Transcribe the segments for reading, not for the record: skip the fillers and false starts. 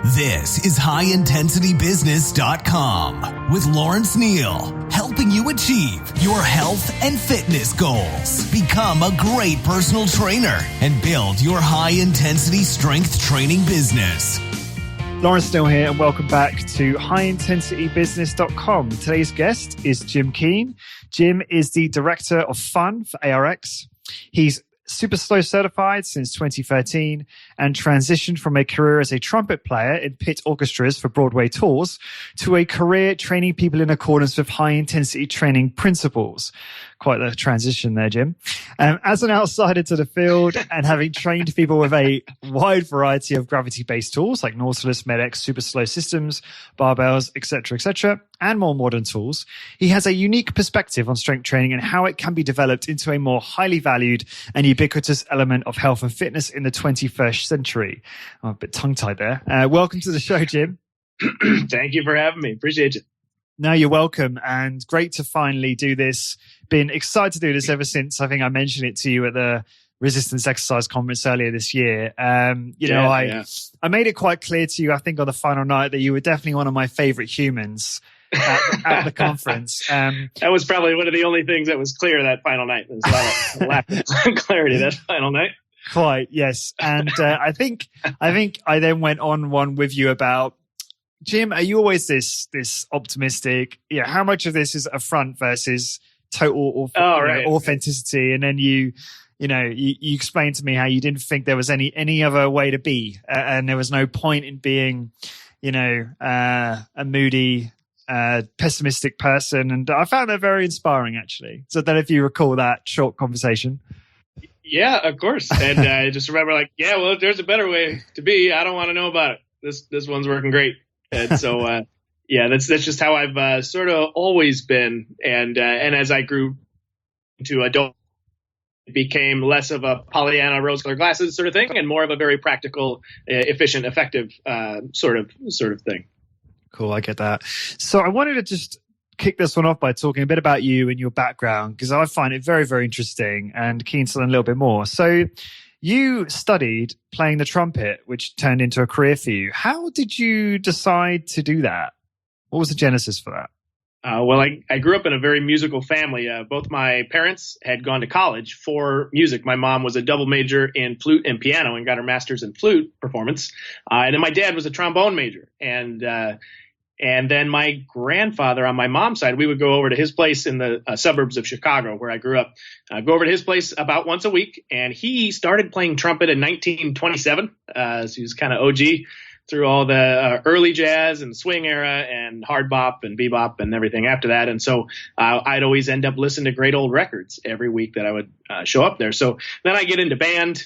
This is HighIntensityBusiness.com with Lawrence Neal, helping you achieve your health and fitness goals. Become a great personal trainer and build your high-intensity strength training business. Lawrence Neal here, and welcome back to HighIntensityBusiness.com. Today's guest is Jim Keane. Jim is the Director of Fun for ARX. He's Super Slow certified since 2013 and transitioned from a career as a trumpet player in pit orchestras for Broadway tours to a career training people in accordance with high-intensity training principles. Quite the transition there, Jim. As an outsider to the field and having trained people with a wide variety of gravity-based tools like Nautilus, MedX, Super Slow systems, barbells, etc., and more modern tools, he has a unique perspective on strength training and how it can be developed into a more highly valued and ubiquitous element of health and fitness in the 21st century. I'm a bit tongue-tied there. Welcome to the show, Jim. Thank you for having me. Appreciate you. No, you're welcome, and great to finally do this. Been excited to do this ever since I think I mentioned it to you at the Resistance Exercise Conference earlier this year. I made it quite clear to you, I think, on the final night that you were definitely one of my favorite humans at the conference. That was probably one of the only things that was clear that final night. There was a lot of lack of clarity that final night. Quite, yes. And I think I then went on one with you about, Jim, are you always this optimistic? Yeah, how much of this is a front versus total authenticity? And then you explained to me how you didn't think there was any other way to be, and there was no point in being, a moody, pessimistic person. And I found that very inspiring, actually. So I don't know if you recall that short conversation. Yeah, of course. And I just remember if there's a better way to be, I don't want to know about it. This one's working great. And so, that's just how I've sort of always been. And as I grew into adult, it became less of a Pollyanna rose-colored glasses sort of thing, and more of a very practical, efficient, effective sort of thing. Cool, I get that. So I wanted to just kick this one off by talking a bit about you and your background, because I find it very, very interesting and keen to learn a little bit more. So you studied playing the trumpet, which turned into a career for you. How did you decide to do that? What was the genesis for that? I grew up in a very musical family. Both my parents had gone to college for music. My mom was a double major in flute and piano and got her master's in flute performance. And then my dad was a trombone major. And then my grandfather on my mom's side, we would go over to his place in the suburbs of Chicago, where I grew up, go over to his place about once a week. And he started playing trumpet in 1927. So he was kind of OG through all the early jazz and swing era and hard bop and bebop and everything after that. And so I'd always end up listening to great old records every week that I would show up there. So then I get into band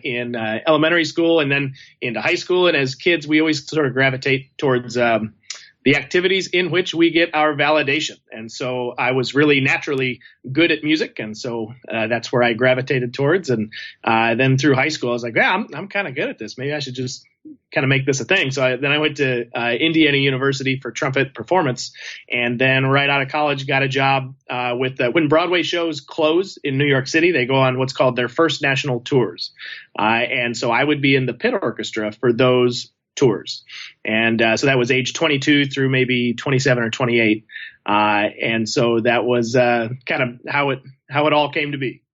in elementary school and then into high school. And as kids, we always sort of gravitate towards the activities in which we get our validation. And so I was really naturally good at music. And so that's where I gravitated towards. And then through high school, I was like, I'm kind of good at this. Maybe I should just kind of make this a thing. So then I went to Indiana University for trumpet performance. And then right out of college, got a job with when Broadway shows close in New York City, they go on what's called their first national tours. And so I would be in the pit orchestra for those tours. And so that was age 22 through maybe 27 or 28. And so that was kind of how it all came to be.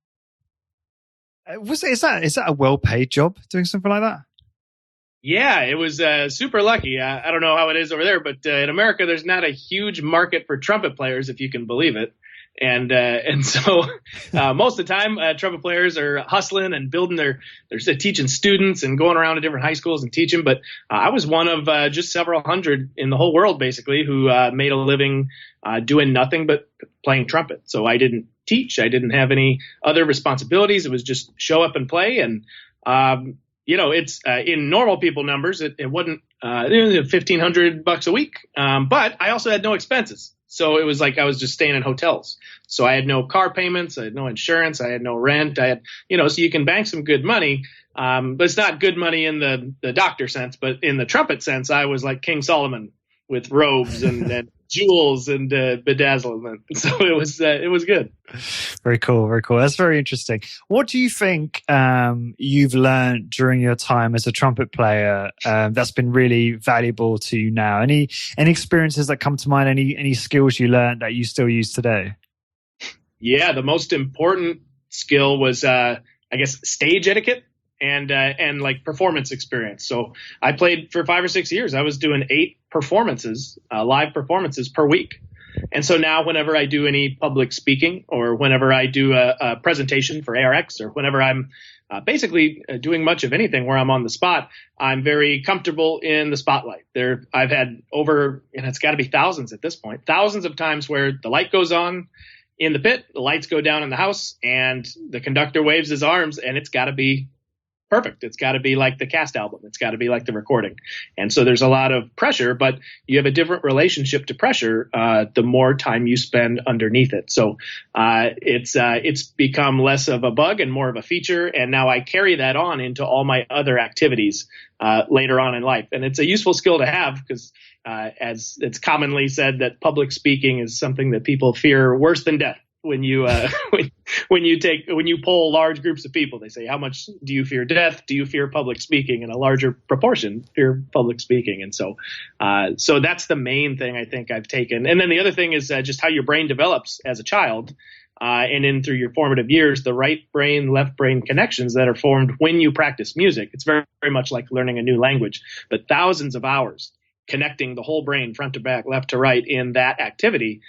Is that a well-paid job, doing something like that? Yeah, it was super lucky. I don't know how it is over there, but in America, there's not a huge market for trumpet players, if you can believe it. And so most of the time, trumpet players are hustling and building they're teaching students and going around to different high schools and teaching. But I was one of just several hundred in the whole world, basically, who made a living doing nothing but playing trumpet. So I didn't teach. I didn't have any other responsibilities. It was just show up and play. And, it's in normal people numbers, it wasn't $1,500 a week. But I also had no expenses. So it was like I was just staying in hotels. So I had no car payments. I had no insurance. I had no rent. I had, so you can bank some good money. But it's not good money in the doctor sense, but in the trumpet sense, I was like King Solomon with robes and jewels and bedazzlement. So it was good. Very cool. Very cool. That's very interesting. What do you think you've learned during your time as a trumpet player that's been really valuable to you now? Any experiences that come to mind? Any skills you learned that you still use today? Yeah, the most important skill was, I guess, stage etiquette and like performance experience. So I played for 5 or 6 years. I was doing 8 performances, live performances per week. And so now whenever I do any public speaking or whenever I do a presentation for ARX or whenever I'm basically doing much of anything where I'm on the spot, I'm very comfortable in the spotlight. I've had over, and it's got to be thousands at this point, thousands of times where the light goes on in the pit, the lights go down in the house, and the conductor waves his arms, and it's got to be perfect. It's got to be like the cast album. It's got to be like the recording. And so there's a lot of pressure, but you have a different relationship to pressure the more time you spend underneath it. So it's become less of a bug and more of a feature. And now I carry that on into all my other activities later on in life. And it's a useful skill to have because as it's commonly said that public speaking is something that people fear worse than death. When you when you poll large groups of people, they say, how much do you fear death? Do you fear public speaking? And a larger proportion fear public speaking. And so that's the main thing I think I've taken. And then the other thing is just how your brain develops as a child. And in through your formative years, the right brain, left brain connections that are formed when you practice music. It's very, very much like learning a new language, but thousands of hours connecting the whole brain front to back, left to right in that activity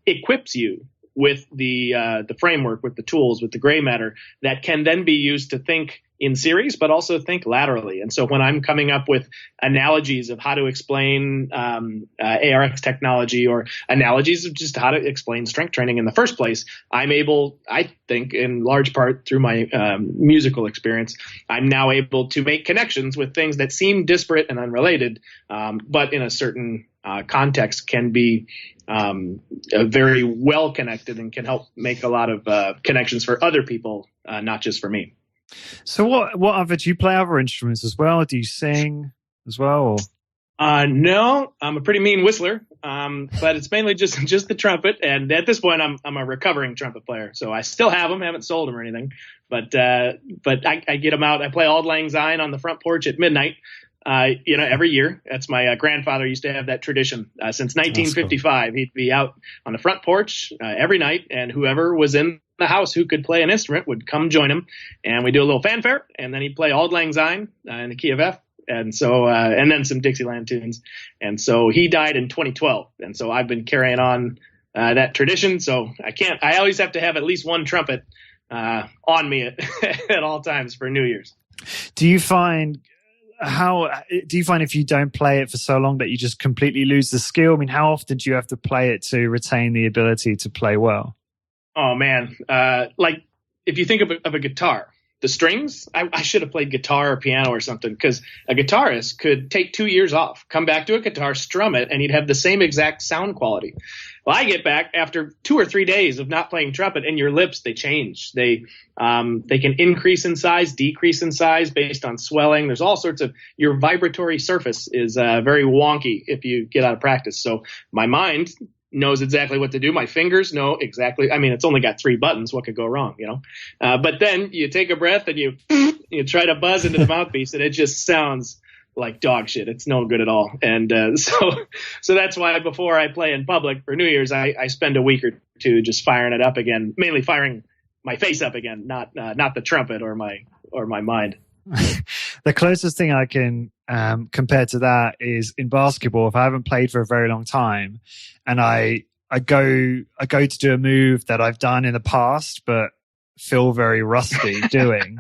equips you with the framework, with the tools, with the gray matter that can then be used to think in series, but also think laterally. And so when I'm coming up with analogies of how to explain ARX technology or analogies of just how to explain strength training in the first place, I'm able, I think in large part through my musical experience, I'm now able to make connections with things that seem disparate and unrelated, but in a certain context can be very well connected and can help make a lot of connections for other people, not just for me. So do you play other instruments as well? Do you sing as well? Or? No, I'm a pretty mean whistler, but it's mainly just the trumpet. And at this point, I'm a recovering trumpet player. So I still have them, haven't sold them or anything. But I get them out. I play Auld Lang Syne on the front porch at midnight. Every year. That's my grandfather used to have that tradition since 1955. Cool. He'd be out on the front porch every night, and whoever was in the house who could play an instrument would come join him, and we do a little fanfare, and then he'd play Auld Lang Syne in the key of F, and so and then some Dixieland tunes. And so he died in 2012, and so I've been carrying on that tradition. So I always have to have at least one trumpet on me at all times for New Year's. Do you find if you don't play it for so long that you just completely lose the skill? I mean, how often do you have to play it to retain the ability to play well? Oh man. Like if you think of a guitar, the strings, I should have played guitar or piano or something, because a guitarist could take 2 years off, come back to a guitar, strum it, and he'd have the same exact sound quality. Well, I get back after 2 or 3 days of not playing trumpet, and your lips, they change. They can increase in size, decrease in size based on swelling. There's all sorts of, your vibratory surface is very wonky if you get out of practice. So my mind knows exactly what to do. My fingers know exactly. I mean, it's only got 3 buttons. What could go wrong, But then you take a breath and you try to buzz into the mouthpiece, and it just sounds like dog shit. It's no good at all. And so that's why before I play in public for New Year's, I spend a week or two just firing it up again, mainly firing my face up again, not the trumpet or my mind. The closest thing I can compare to that is in basketball. If I haven't played for a very long time, and I go to do a move that I've done in the past, but feel very rusty doing,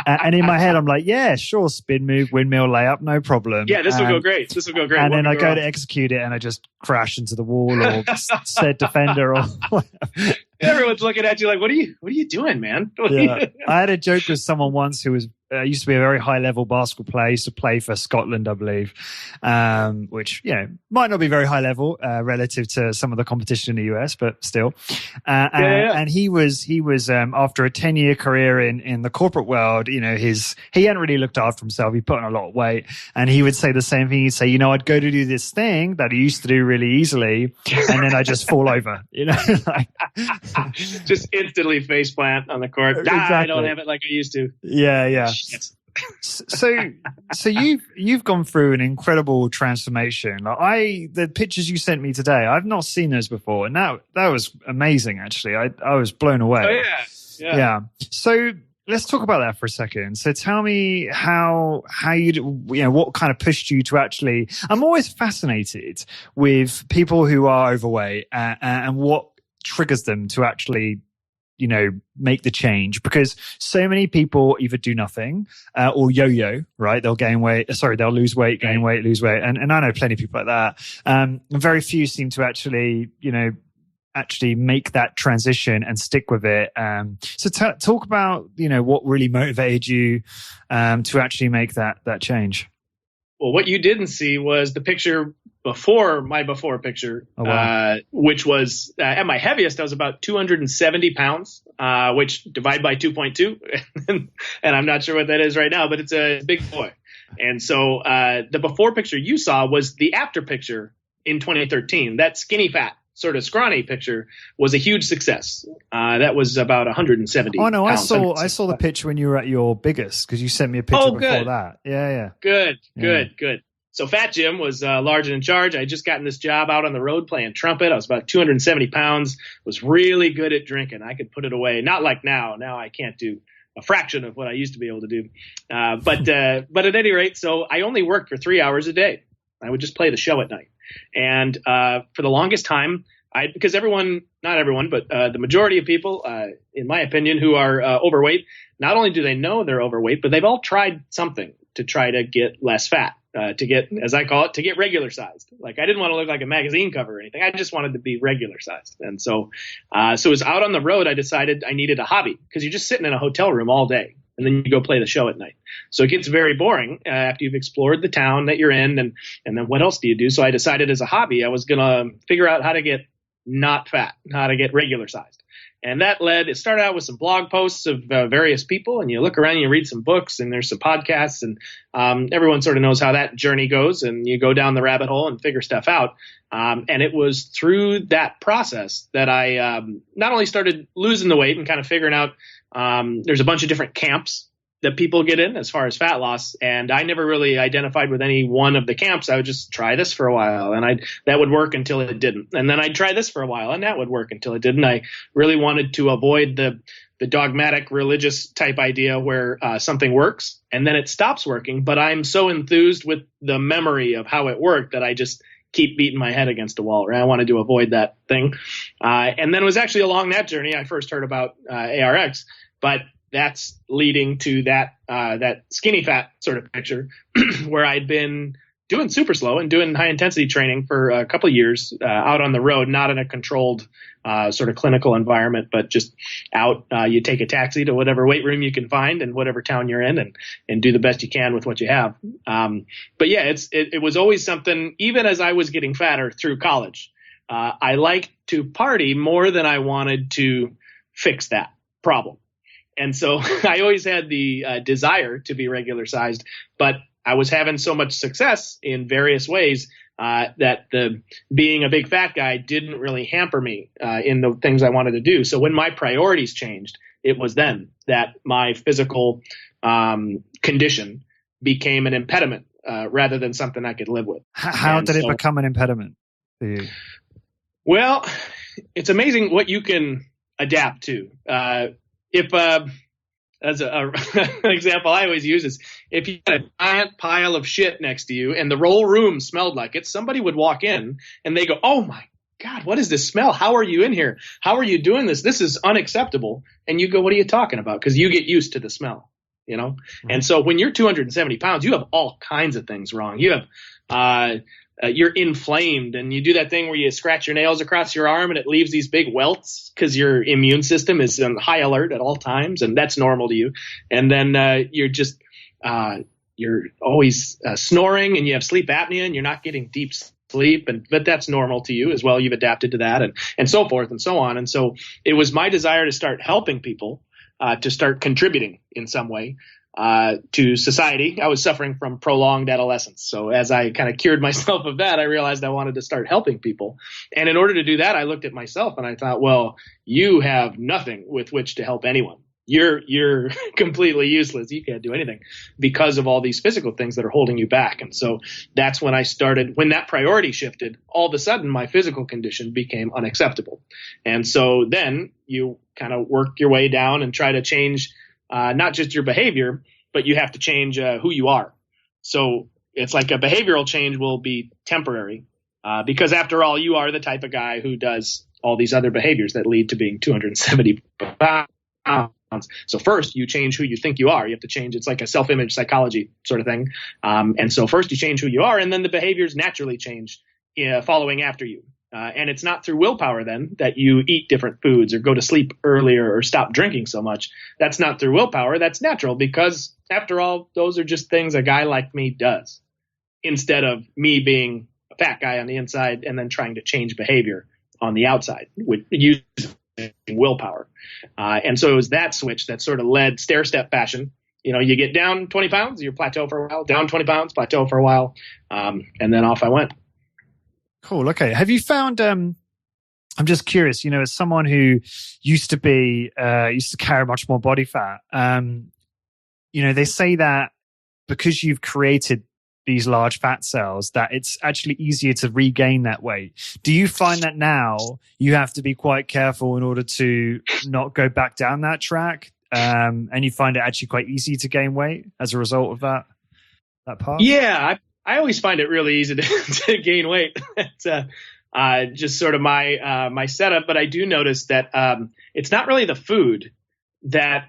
and in my head I'm like, yeah, sure, spin move, windmill layup, no problem. Yeah, this will go great. And then I go to execute it, and I just crash into the wall or said defender or whatever. Everyone's looking at you like, what are you doing, man? Yeah. I had a joke with someone once who was used to be a very high level basketball player. I used to play for Scotland, I believe, which, might not be very high level relative to some of the competition in the US, but still. And he was after a 10-year career in the corporate world, he hadn't really looked after himself. He put on a lot of weight, and he would say the same thing. He'd say, I'd go to do this thing that he used to do really easily, and then I just fall over, just instantly face plant on the court. Exactly. I don't have it like I used to. Yeah. So you've gone through an incredible transformation. The pictures you sent me today, I've not seen those before, and that was amazing. Actually, I was blown away. Oh yeah. So let's talk about that for a second. So tell me how what kind of pushed you to actually. I'm always fascinated with people who are overweight and what triggers them to actually make the change, because so many people either do nothing or yo-yo, right? They'll lose weight, gain weight, lose weight. And I know plenty of people like that. And very few seem to actually make that transition and stick with it. So talk about, what really motivated you to actually make that change. Well, what you didn't see was the picture before picture, oh, wow. Which was at my heaviest, I was about 270 pounds, which divide by 2.2. And I'm not sure what that is right now, but it's a big boy. And so the before picture you saw was the after picture in 2013. That skinny fat, sort of scrawny picture was a huge success. That was about 170. Oh no, pounds. I saw the picture when you were at your biggest, because you sent me a picture before that. Yeah. Good. So Fat Jim was large and in charge. I had just gotten this job out on the road playing trumpet. I was about 270 pounds, was really good at drinking. I could put it away. Not like now. Now I can't do a fraction of what I used to be able to do. But at any rate, so I only worked for 3 hours a day. I would just play the show at night. And for the longest time, because not everyone, but the majority of people, in my opinion, who are overweight, not only do they know they're overweight, but they've all tried something to try to get less fat, to get, as I call it, to get regular sized. Like I didn't want to look like a magazine cover or anything. I just wanted to be regular sized. And so it was out on the road. I decided I needed a hobby, because you're just sitting in a hotel room all day. And then you go play the show at night. So it gets very boring after you've explored the town that you're in. And then what else do you do? So I decided as a hobby, I was going to figure out how to get not fat, how to get regular sized. And it started out with some blog posts of various people. And you look around, you read some books, and there's some podcasts. And everyone sort of knows how that journey goes. And you go down the rabbit hole and figure stuff out. And it was through that process that I not only started losing the weight and kind of figuring out there's a bunch of different camps that people get in as far as fat loss. And I never really identified with any one of the camps. I would just try this for a while, and that would work until it didn't. And then I'd try this for a while, and that would work until it didn't. I really wanted to avoid the dogmatic religious type idea where something works and then it stops working. But I'm so enthused with the memory of how it worked that I just keep beating my head against a wall, right? I wanted to avoid that thing. And then it was actually along that journey I first heard about ARX, but that's leading to that skinny fat sort of picture where I'd been doing super slow and doing high intensity training for a couple of years out on the road, not in a controlled sort of clinical environment, but just out. You take a taxi to whatever weight room you can find in whatever town you're in, and do the best you can with what you have. But yeah, it was always something, even as I was getting fatter through college. I liked to party more than I wanted to fix that problem. And so I always had the desire to be regular sized, but I was having so much success in various ways that being a big fat guy didn't really hamper me in the things I wanted to do. So when my priorities changed, it was then that my physical condition became an impediment rather than something I could live with. How did it become an impediment for you? Well, it's amazing what you can adapt to. If as an example I always use is if you had a giant pile of shit next to you and the whole room smelled like it, somebody would walk in and they go, "Oh my God, what is this smell? How are you in here? How are you doing this? This is unacceptable." And you go, "What are you talking about?" Because you get used to the smell, Mm-hmm. And so when you're 270 pounds, you have all kinds of things wrong. You have you're inflamed, and you do that thing where you scratch your nails across your arm and it leaves these big welts because your immune system is on high alert at all times, and that's normal to you. And then you're always snoring, and you have sleep apnea, and you're not getting deep sleep, but that's normal to you as well. You've adapted to that, and so forth and so on. And so it was my desire to start helping people, to start contributing in some way to society. I was suffering from prolonged adolescence. So as I kind of cured myself of that, I realized I wanted to start helping people. And in order to do that, I looked at myself and I thought, well, you have nothing with which to help anyone. You're completely useless. You can't do anything because of all these physical things that are holding you back. And so that's when I started, when that priority shifted, all of a sudden my physical condition became unacceptable. And so then you kind of work your way down and try to change not just your behavior, but you have to change who you are. So it's like a behavioral change will be temporary because after all, you are the type of guy who does all these other behaviors that lead to being 270 pounds. So first you change who you think you are. You have to change. It's like a self-image psychology sort of thing. And so first you change who you are, and then the behaviors naturally change following after you. And it's not through willpower then that you eat different foods or go to sleep earlier or stop drinking so much. That's not through willpower. That's natural because after all, those are just things a guy like me does instead of me being a fat guy on the inside and then trying to change behavior on the outside with using willpower. And so it was that switch that sort of led stair-step fashion. You know, you get down 20 pounds, you plateau for a while, down 20 pounds, plateau for a while. And then off I went. Cool. Okay. Have you found, I'm just curious, you know, as someone who used to carry much more body fat, you know, they say that because you've created these large fat cells, that it's actually easier to regain that weight. Do you find that now you have to be quite careful in order to not go back down that track? And you find it actually quite easy to gain weight as a result of that part? Yeah, I always find it really easy to gain weight. It's just sort of my setup. But I do notice that it's not really the food that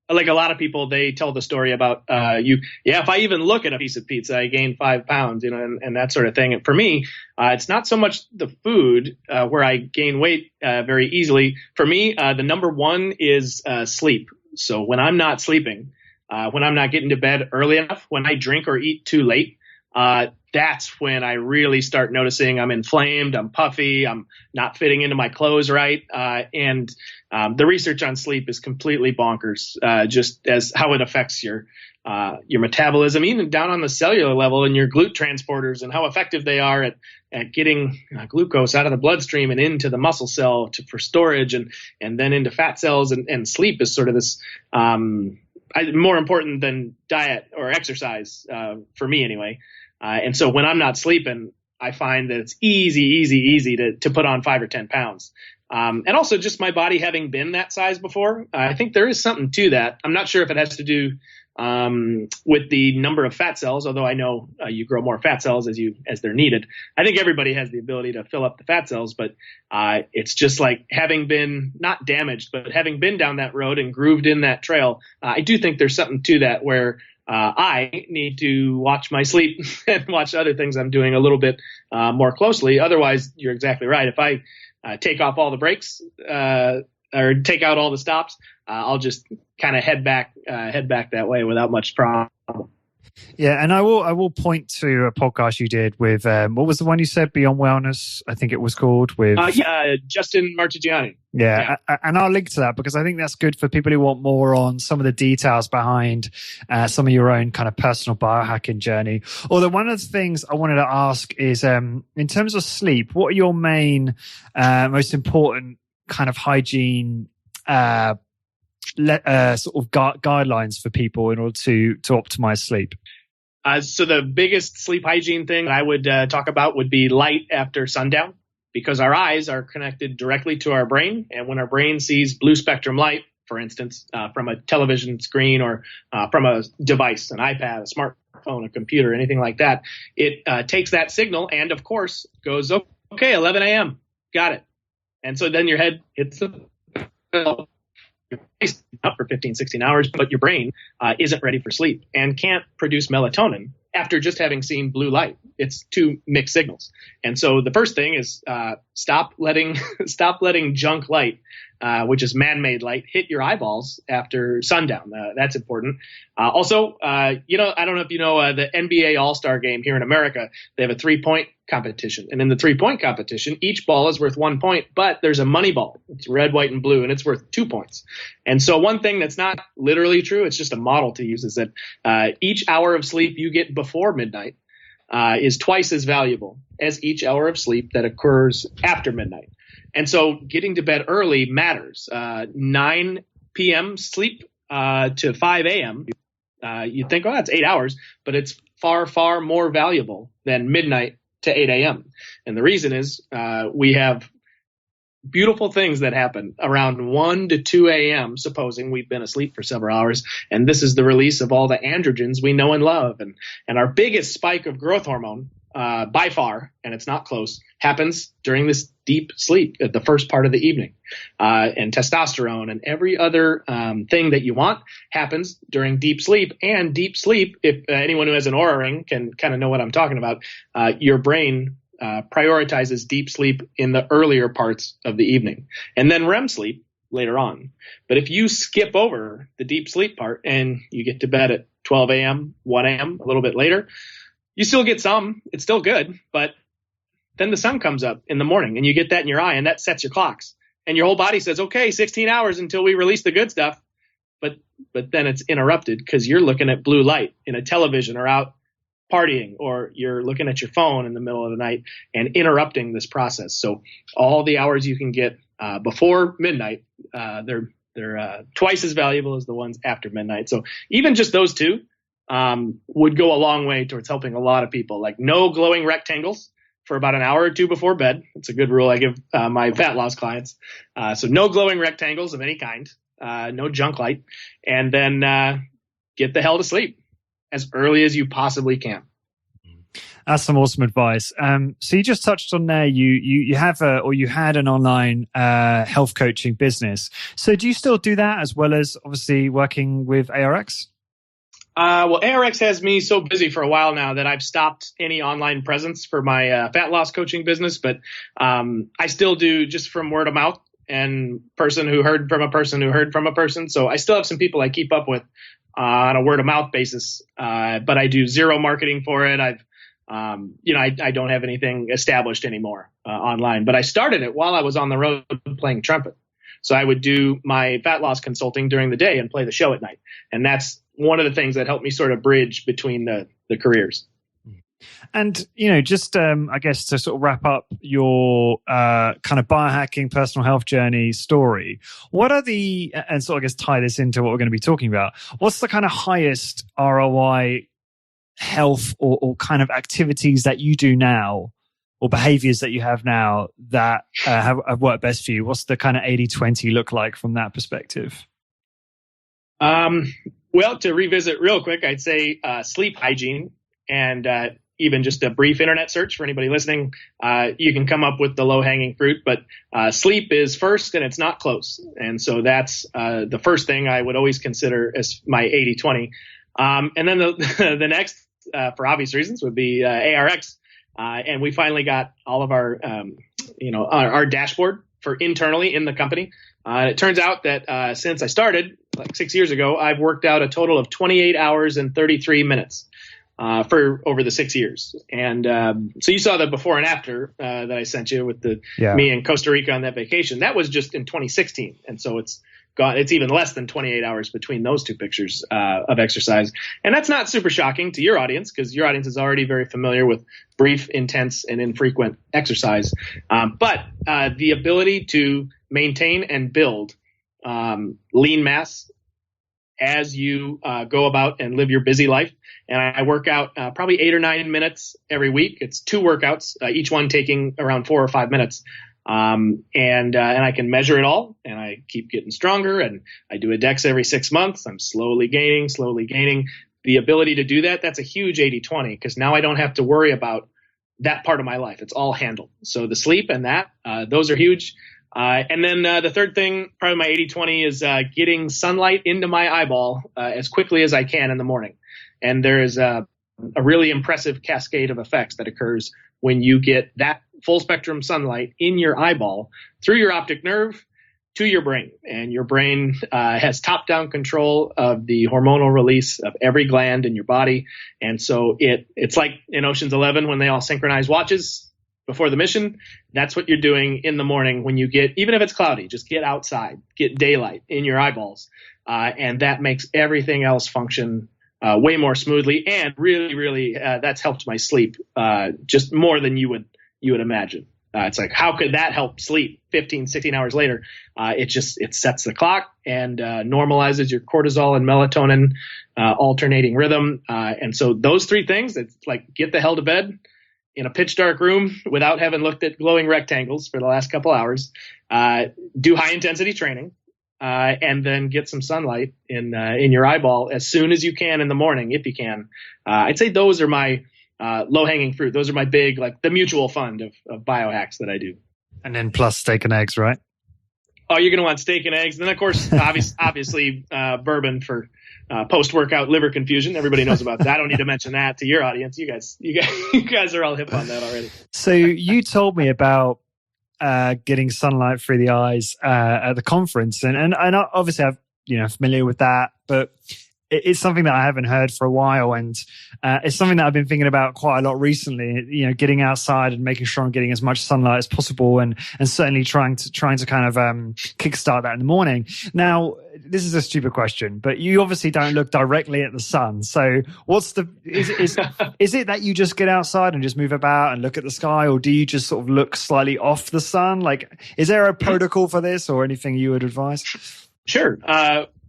like a lot of people, they tell the story about if I even look at a piece of pizza, I gain 5 pounds, you know, and that sort of thing. And for me, it's not so much the food where I gain weight very easily. For me, the number one is sleep. So when I'm not sleeping, when I'm not getting to bed early enough, when I drink or eat too late, that's when I really start noticing I'm inflamed, I'm puffy, I'm not fitting into my clothes right. And the research on sleep is completely bonkers, just as how it affects your metabolism, even down on the cellular level, and your GLUT transporters and how effective they are at getting glucose out of the bloodstream and into the muscle cell for storage and then into fat cells. And sleep is sort of this more important than diet or exercise for me anyway. And so when I'm not sleeping, I find that it's easy to put on 5 or 10 pounds. And also just my body having been that size before, I think there is something to that. I'm not sure if it has to do with the number of fat cells, although I know you grow more fat cells as they're needed. I think everybody has the ability to fill up the fat cells, but it's just like having been not damaged, but having been down that road and grooved in that trail. I do think there's something to that where I need to watch my sleep and watch other things I'm doing a little bit more closely. Otherwise, you're exactly right. If I take off all the brakes or take out all the stops, I'll just kind of head back that way without much problem. Yeah, and I will point to a podcast you did with what was the one you said, Beyond Wellness? I think it was called with Justin Martigiani. Yeah, and I'll link to that because I think that's good for people who want more on some of the details behind some of your own kind of personal biohacking journey. Although one of the things I wanted to ask is, in terms of sleep, what are your main, most important kind of hygiene sort of guidelines for people in order to optimize sleep? So the biggest sleep hygiene thing I would talk about would be light after sundown, because our eyes are connected directly to our brain. And when our brain sees blue spectrum light, for instance, from a television screen or from a device, an iPad, a smartphone, a computer, anything like that, it takes that signal and, of course, goes, okay, 11 a.m., got it. And so then your head hits the pillow. Up for 15, 16 hours, but your brain isn't ready for sleep and can't produce melatonin after just having seen blue light. It's two mixed signals. And so the first thing is stop letting junk light, which is man-made light, hit your eyeballs after sundown. That's important. Also, I don't know if you know the NBA All-Star game here in America. They have a 3-point competition. And in the 3-point competition, each ball is worth 1 point, but there's a money ball. It's red, white, and blue, and it's worth 2 points. And so one thing that's not literally true, it's just a model to use, is that each hour of sleep you get before midnight is twice as valuable as each hour of sleep that occurs after midnight. And so getting to bed early matters. 9 p.m. sleep to 5 a.m., you'd think, oh, that's 8 hours, but it's far, far more valuable than midnight to 8 a.m. And the reason is we have beautiful things that happen around 1 to 2 a.m., supposing we've been asleep for several hours. And this is the release of all the androgens we know and love. And our biggest spike of growth hormone, by far, and it's not close, happens during this deep sleep at the first part of the evening. And testosterone and every other thing that you want happens during deep sleep. And deep sleep, if anyone who has an Oura ring can kind of know what I'm talking about, your brain prioritizes deep sleep in the earlier parts of the evening, and then REM sleep later on. But if you skip over the deep sleep part and you get to bed at 12 a.m., 1 a.m., a little bit later, you still get some. It's still good, but then the sun comes up in the morning and you get that in your eye, and that sets your clocks. And your whole body says, okay, 16 hours until we release the good stuff. But then it's interrupted because you're looking at blue light in a television or out partying, or you're looking at your phone in the middle of the night and interrupting this process. So all the hours you can get before midnight, they're twice as valuable as the ones after midnight. So even just those two would go a long way towards helping a lot of people. Like no glowing rectangles for about an hour or two before bed. It's a good rule I give my fat loss clients. So no glowing rectangles of any kind, no junk light, and then get the hell to sleep as early as you possibly can. That's some awesome advice. So you just touched on there, you have you had an online health coaching business. So do you still do that as well as obviously working with ARX? Well, ARX has me so busy for a while now that I've stopped any online presence for my fat loss coaching business. But I still do just from word of mouth and person who heard from a person who heard from a person. So I still have some people I keep up with on a word of mouth basis, but I do zero marketing for it. I don't have anything established anymore online, but I started it while I was on the road playing trumpet. So I would do my fat loss consulting during the day and play the show at night. And that's one of the things that helped me sort of bridge between the careers. And, just I guess to sort of wrap up your kind of biohacking personal health journey story, what are and sort of I guess tie this into what we're going to be talking about, what's the kind of highest ROI health or kind of activities that you do now or behaviors that you have now that have worked best for you? What's the kind of 80-20 look like from that perspective? Well, to revisit real quick, I'd say sleep hygiene, and even just a brief internet search for anybody listening, you can come up with the low-hanging fruit. But sleep is first, and it's not close. And so that's the first thing I would always consider as my 80-20. And then the next, for obvious reasons, would be ARX. And we finally got all of our dashboard for internally in the company. It turns out that since I started like 6 years ago, I've worked out a total of 28 hours and 33 minutes for over the 6 years. And so you saw the before and after that I sent you with me in Costa Rica on that vacation. That was just in 2016. And so it's even less than 28 hours between those two pictures of exercise. And that's not super shocking to your audience because your audience is already very familiar with brief, intense, and infrequent exercise. But the ability to maintain and build lean mass as you go about and live your busy life. And I work out probably 8 or 9 minutes every week. It's 2 workouts, each one taking around 4 or 5 minutes. And I can measure it all, and I keep getting stronger, and I do a DEX every 6 months. I'm slowly gaining. The ability to do that's a huge 80-20 because now I don't have to worry about that part of my life. It's all handled. So the sleep and those are huge. And then the third thing, probably my 80-20 is getting sunlight into my eyeball as quickly as I can in the morning. And there is a really impressive cascade of effects that occurs when you get that full spectrum sunlight in your eyeball through your optic nerve to your brain. And your brain has top-down control of the hormonal release of every gland in your body. And so it's like in Ocean's 11 when they all synchronize watches before the mission. That's what you're doing in the morning when you get, even if it's cloudy, just get outside, get daylight in your eyeballs. And that makes everything else function way more smoothly. And really, really, that's helped my sleep just more than you would imagine. It's like, how could that help sleep 15, 16 hours later? It sets the clock and normalizes your cortisol and melatonin alternating rhythm. And so those three things, it's like get the hell to bed in a pitch dark room without having looked at glowing rectangles for the last couple hours, do high intensity training, and then get some sunlight in your eyeball as soon as you can in the morning, if you can. I'd say those are my low-hanging fruit. Those are my big, like the mutual fund of biohacks that I do. And then plus steak and eggs, right? Oh, you're going to want steak and eggs. Then, of course, obviously bourbon for post-workout liver confusion. Everybody knows about that. I don't need to mention that to your audience. You guys are all hip on that already. So you told me about getting sunlight through the eyes at the conference. And obviously I'm familiar with that, but it's something that I haven't heard for a while, and it's something that I've been thinking about quite a lot recently. Getting outside and making sure I'm getting as much sunlight as possible, and certainly trying to kind of kickstart that in the morning. Now, this is a stupid question, but you obviously don't look directly at the sun. So, is it that you just get outside and just move about and look at the sky, or do you just sort of look slightly off the sun? Like, is there a protocol for this, or anything you would advise? Sure.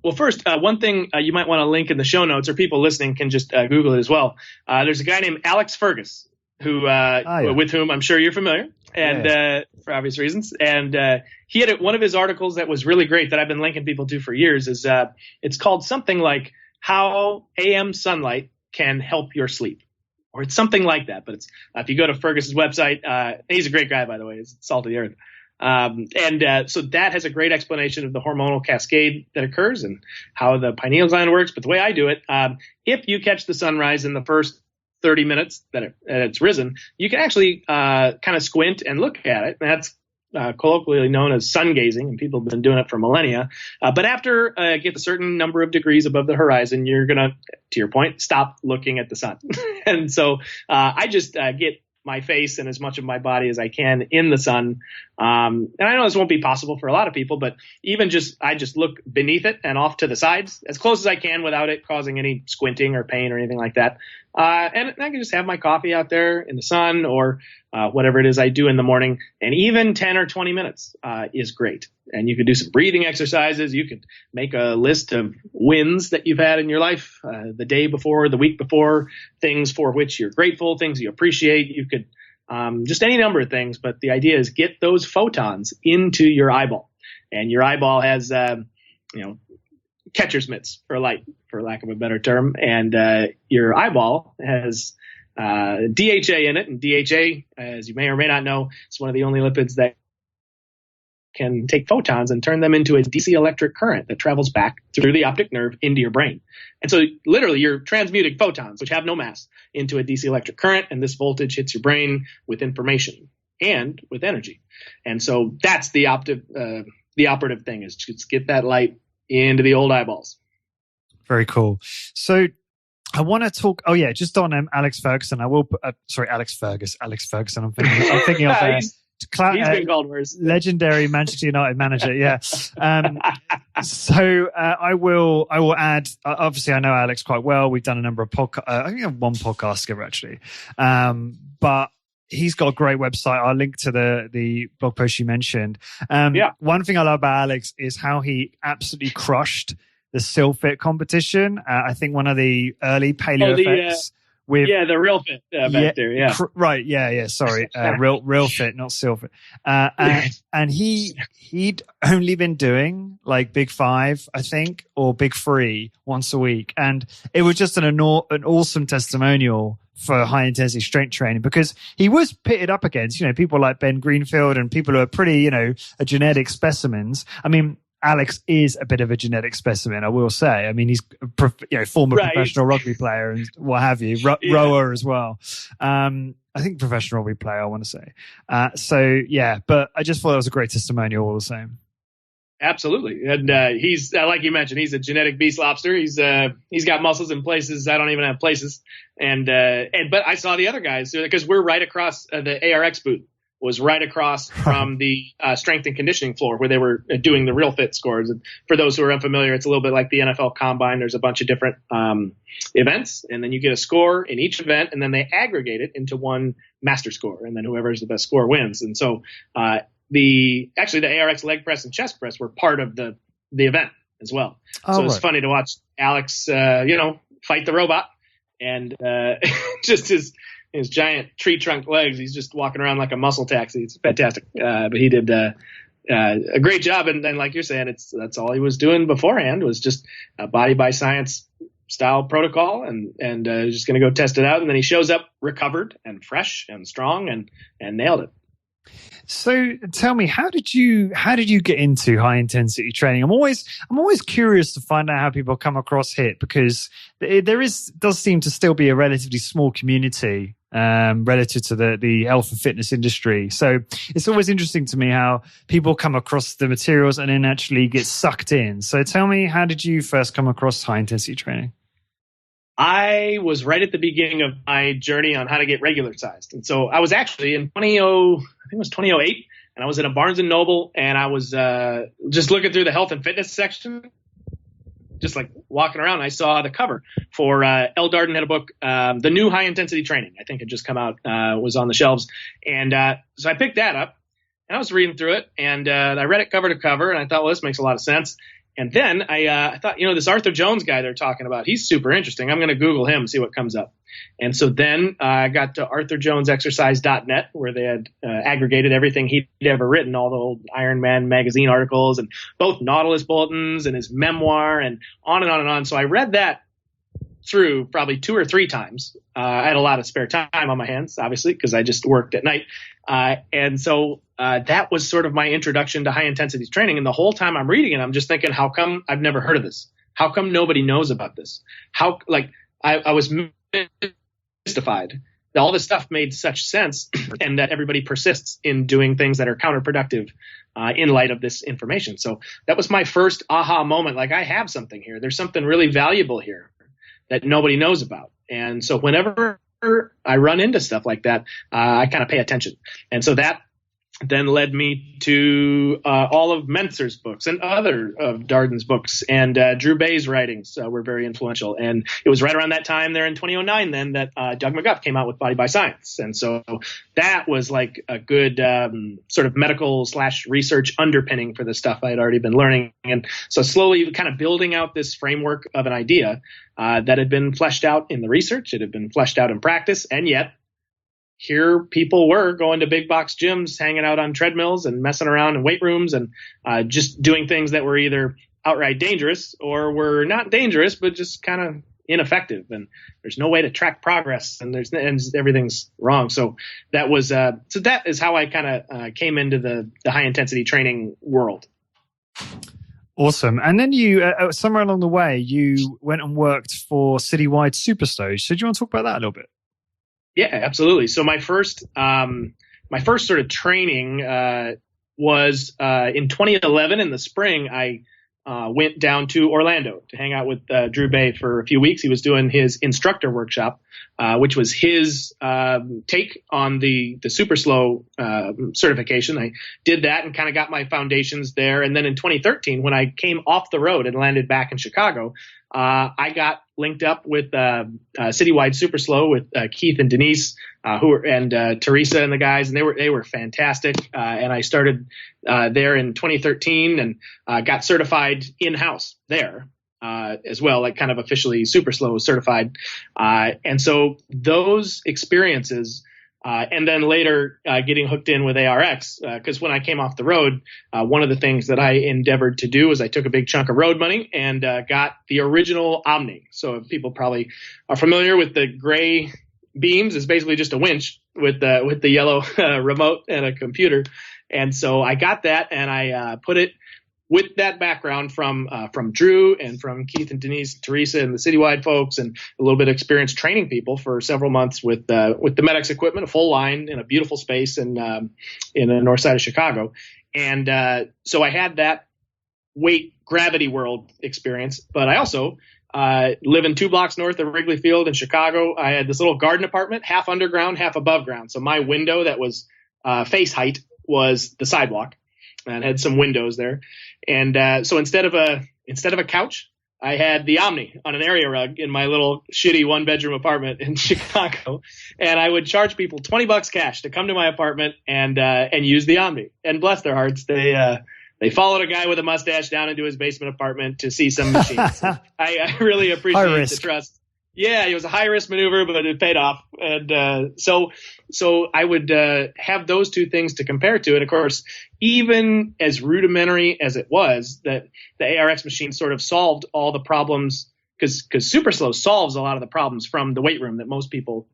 Well, first, one thing you might want to link in the show notes, or people listening can just Google it as well. There's a guy named ARX Ferguson, with whom I'm sure you're familiar, and for obvious reasons. And he had one of his articles that was really great that I've been linking people to for years. Is it's called something like "How AM Sunlight Can Help Your Sleep," or it's something like that. But it's if you go to Ferguson's website, he's a great guy, by the way. He's salt of the earth. So that has a great explanation of the hormonal cascade that occurs and how the pineal gland works. But the way I do it, if you catch the sunrise in the first 30 minutes that it's risen, you can actually kind of squint and look at it. And that's colloquially known as sun gazing, and people have been doing it for millennia. But after it gets a certain number of degrees above the horizon, you're going to your point, stop looking at the sun. And so I just get my face and as much of my body as I can in the sun. And I know this won't be possible for a lot of people, but I just look beneath it and off to the sides as close as I can without it causing any squinting or pain or anything like that. And I can just have my coffee out there in the sun or whatever it is I do in the morning. And even 10 or 20 minutes is great. And you could do some breathing exercises. You could make a list of wins that you've had in your life the day before, the week before, things for which you're grateful, things you appreciate. You could just any number of things. But the idea is get those photons into your eyeball. And your eyeball has, catcher's mitts for light, for lack of a better term. And your eyeball has DHA in it. And DHA, as you may or may not know, is one of the only lipids that can take photons and turn them into a DC electric current that travels back through the optic nerve into your brain. And so literally you're transmuting photons, which have no mass, into a DC electric current. And this voltage hits your brain with information and with energy. And so that's the operative thing, is just get that light into the old eyeballs. Very cool. So I want to talk. Oh yeah, just on Alex Ferguson. I will. Alex Ferguson. I'm thinking of. He's been called worse. Legendary Manchester United manager. Yeah. So I will add. Obviously, I know Alex quite well. We've done a number of podcasts. I think I have one podcast together actually. But he's got a great website. I'll link to the blog post you mentioned. One thing I love about Alex is how he absolutely crushed the SIL-FIT competition. I think one of the early paleo effects. The real fit back there. Yeah. Right. Yeah. Sorry. Real fit, not SIL-FIT. And he'd only been doing like Big 5, I think, or Big 3 once a week. And it was just an awesome testimonial for high intensity strength training, because he was pitted up against, people like Ben Greenfield and people who are pretty, genetic specimens. I mean, Alex is a bit of a genetic specimen, I will say. I mean, he's a former professional rugby player and what have you, rower as well. I think professional rugby player, I want to say. But I just thought that was a great testimonial all the same. Absolutely. And he's, like you mentioned, he's a genetic beast lobster. He's got muscles in places I don't even have places. But I saw the other guys because we're right across the ARX booth was right across from the strength and conditioning floor where they were doing the real fit scores. And for those who are unfamiliar, it's a little bit like the NFL Combine. There's a bunch of different events, and then you get a score in each event, and then they aggregate it into one master score, and then whoever has the best score wins. And so the ARX leg press and chest press were part of the event as well. So it was funny to watch Alex, fight the robot, and just his giant tree trunk legs. He's just walking around like a muscle taxi. It's fantastic. But he did a great job. And then, like you're saying, that's all he was doing beforehand was just a body by science style protocol and just going to go test it out. And then he shows up recovered and fresh and strong and nailed it. So tell me, how did you get into high intensity training? I'm always curious to find out how people come across HIIT, because does seem to still be a relatively small community relative to the health and fitness industry. So it's always interesting to me how people come across the materials and then actually get sucked in. So tell me, how did you first come across high intensity training? I was right at the beginning of my journey on how to get regular sized. And so I was actually in 2008, and I was in a Barnes & Noble, and I was just looking through the health and fitness section, just like walking around. I saw the cover for L. Darden had a book, The New High Intensity Training. I think it just come out, was on the shelves. And so I picked that up, and I was reading through it, and I read it cover to cover, and I thought, well, this makes a lot of sense. And then I thought, this Arthur Jones guy they're talking about, he's super interesting. I'm going to Google him and see what comes up. And so then I got to arthurjonesexercise.net, where they had aggregated everything he'd ever written, all the old Ironman magazine articles and both Nautilus bulletins and his memoir and on and on and on. So I read that through probably 2 or 3 times. I had a lot of spare time on my hands, obviously, because I just worked at night. And so that was sort of my introduction to high intensity training. And the whole time I'm reading it, I'm just thinking, how come I've never heard of this? How come nobody knows about this? I was mystified that all this stuff made such sense and that everybody persists in doing things that are counterproductive in light of this information. So that was my first aha moment. Like, I have something here. There's something really valuable here that nobody knows about. And so whenever I run into stuff like that, I kind of pay attention. And so that then led me to all of Mentzer's books and other of Darden's books, and Drew Bay's writings were very influential. And it was right around that time there in 2009 then that Doug McGuff came out with Body by Science. And so that was like a good sort of medical / research underpinning for the stuff I had already been learning. And so slowly kind of building out this framework of an idea that had been fleshed out in the research. It had been fleshed out in practice, and yet here people were going to big box gyms, hanging out on treadmills and messing around in weight rooms and just doing things that were either outright dangerous or were not dangerous, but just kind of ineffective. And there's no way to track progress, and everything's wrong. So that was that is how I kind of came into the high intensity training world. Awesome. And then you, somewhere along the way, you went and worked for Citywide Superstore. So do you want to talk about that a little bit? Yeah, absolutely. So my first sort of training was in 2011 in the spring. I went down to Orlando to hang out with Drew Bay for a few weeks. He was doing his instructor workshop, which was his take on the super slow certification. I did that and kind of got my foundations there. And then in 2013, when I came off the road and landed back in Chicago, I got linked up with Citywide Super Slow with Keith and Denise, and Teresa and the guys, and they were fantastic. And I started there in 2013 and got certified in-house there as well, like kind of officially Super Slow certified. And so those experiences. And then later getting hooked in with ARX, because when I came off the road, one of the things that I endeavored to do is I took a big chunk of road money and got the original Omni. So if people probably are familiar with the gray beams, it's basically just a winch with the yellow remote and a computer. And so I got that, and I put it with that background from Drew and from Keith and Denise, and Teresa, and the citywide folks, and a little bit of experience training people for several months with the Med-X equipment, a full line in a beautiful space in the north side of Chicago. And so I had that weight gravity world experience, but I also live in 2 blocks north of Wrigley Field in Chicago. I had this little garden apartment, half underground, half above ground. So my window that was face height was the sidewalk, and had some windows there. And so instead of a couch, I had the Omni on an area rug in my little shitty 1-bedroom apartment in Chicago. And I would charge people $20 cash to come to my apartment and use the Omni. And bless their hearts, they followed a guy with a mustache down into his basement apartment to see some machines. I really appreciate the trust. Yeah, it was a high risk maneuver, but it paid off. And so I would have those two things to compare to. And of course, even as rudimentary as it was, that the ARX machine sort of solved all the problems, because super slow solves a lot of the problems from the weight room that most people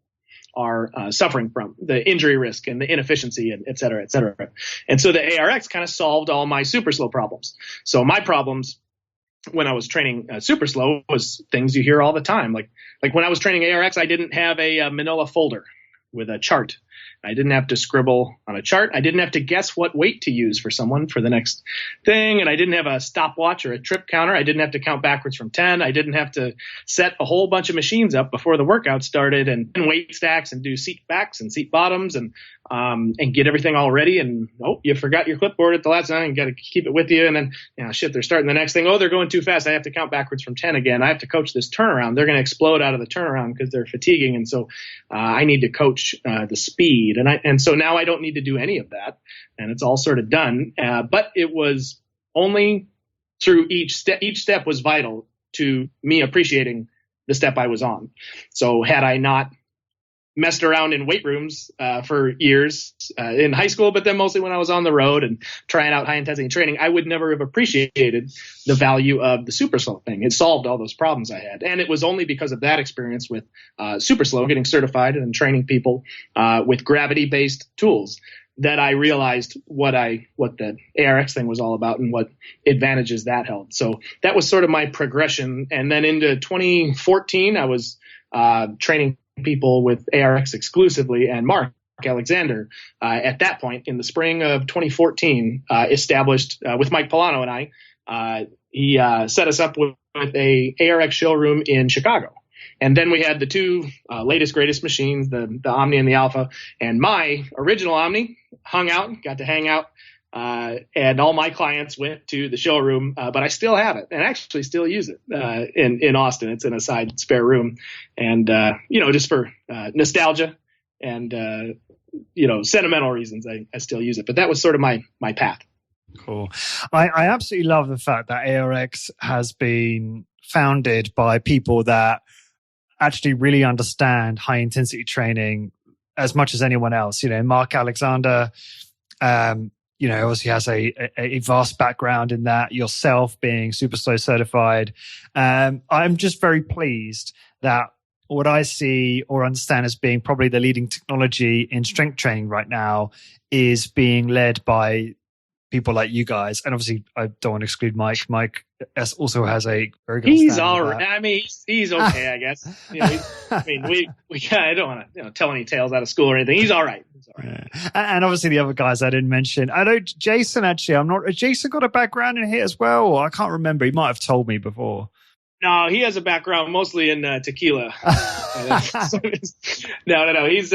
are suffering from, the injury risk and the inefficiency, and et cetera, et cetera. And so the ARX kind of solved all my super slow problems. So my problems when I was training super slow was things you hear all the time. Like when I was training ARX, I didn't have a manila folder with a chart. I didn't have to scribble on a chart. I didn't have to guess what weight to use for someone for the next thing. And I didn't have a stopwatch or a trip counter. I didn't have to count backwards from 10. I didn't have to set a whole bunch of machines up before the workout started and weight stacks and do seat backs and seat bottoms and get everything all ready. And, you forgot your clipboard at the last time. You got to keep it with you. And then, they're starting the next thing. Oh, they're going too fast. I have to count backwards from 10 again. I have to coach this turnaround. They're going to explode out of the turnaround because they're fatiguing. And so I need to coach the speed. And so now I don't need to do any of that. And it's all sort of done. But it was only through each step was vital to me appreciating the step I was on. So had I not messed around in weight rooms for years in high school, but then mostly when I was on the road and trying out high intensity training, I would never have appreciated the value of the super slow thing. It solved all those problems I had. And it was only because of that experience with super slow, getting certified and training people with gravity based tools, that I realized what the ARX thing was all about and what advantages that held. So that was sort of my progression. And then into 2014, I was training people with ARX exclusively, and Mark Alexander at that point in the spring of 2014 established with Mike Polano and I, he set us up with a ARX showroom in Chicago. And then we had the two latest greatest machines, the Omni and the Alpha, and my original Omni got to hang out, and all my clients went to the showroom, but I still have it and actually still use it in Austin. It's in a side spare room, and just for nostalgia and sentimental reasons, I still use it. But that was sort of my path. Cool. I absolutely love the fact that ARX has been founded by people that actually really understand high intensity training as much as anyone else. Mark Alexander, obviously has a vast background in that, yourself being super slow certified. I'm just very pleased that what I see or understand as being probably the leading technology in strength training right now is being led by people like you guys. And obviously, I don't want to exclude Mike. Mike also has a very good. He's all right. I mean, he's okay, I guess. I don't want to tell any tales out of school or anything. He's all right. Yeah. And obviously the other guys I didn't mention. I know Jason, actually, Jason got a background in here as well? Or I can't remember. He might have told me before. No, he has a background mostly in tequila. No. He's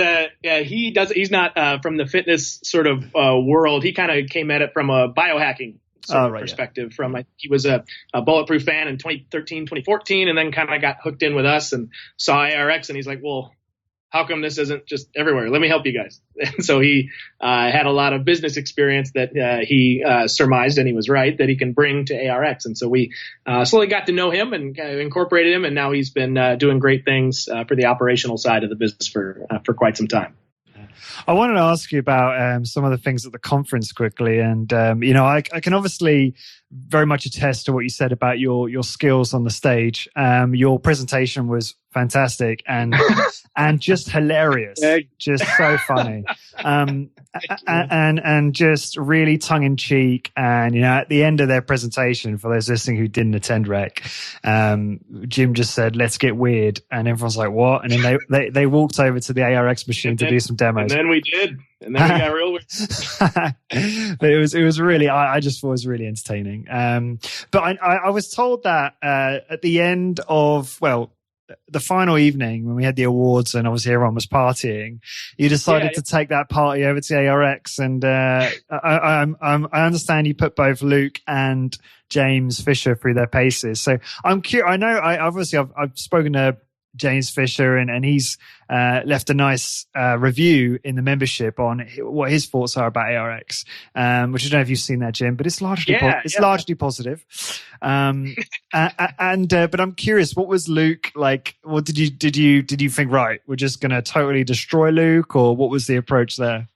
not from the fitness sort of world. He kind of came at it from a biohacking perspective. Yeah. He was a Bulletproof fan in 2013, 2014, and then kind of got hooked in with us and saw ARX, and he's like, well, how come this isn't just everywhere? Let me help you guys. And so he had a lot of business experience that he surmised, and he was right, that he can bring to ARX. And so we slowly got to know him and kind of incorporated him, and now he's been doing great things for the operational side of the business for quite some time. I wanted to ask you about some of the things at the conference quickly. And, I can obviously very much attest to what you said about your skills on the stage. Your presentation was fantastic and just hilarious, just so funny, and just really tongue in cheek. And at the end of their presentation, for those listening who didn't attend Rec, Jim just said, "Let's get weird," and everyone's like, "What?" And then they walked over to the ARX machine to do some demos. And then we did. And then we got real weird. But it was really, I just thought it was really entertaining. But I was told that at the end of, the final evening when we had the awards and obviously everyone was partying, you decided to take that party over to ARX. And I understand you put both Luke and James Fisher through their paces. So I'm curious. I know I've spoken to James Fisher, and he's left a nice review in the membership on what his thoughts are about ARX, which I don't know if you've seen that, Jim, but it's largely largely positive. But I'm curious, what was Luke like? What did you think? Right, we're just going to totally destroy Luke, or what was the approach there?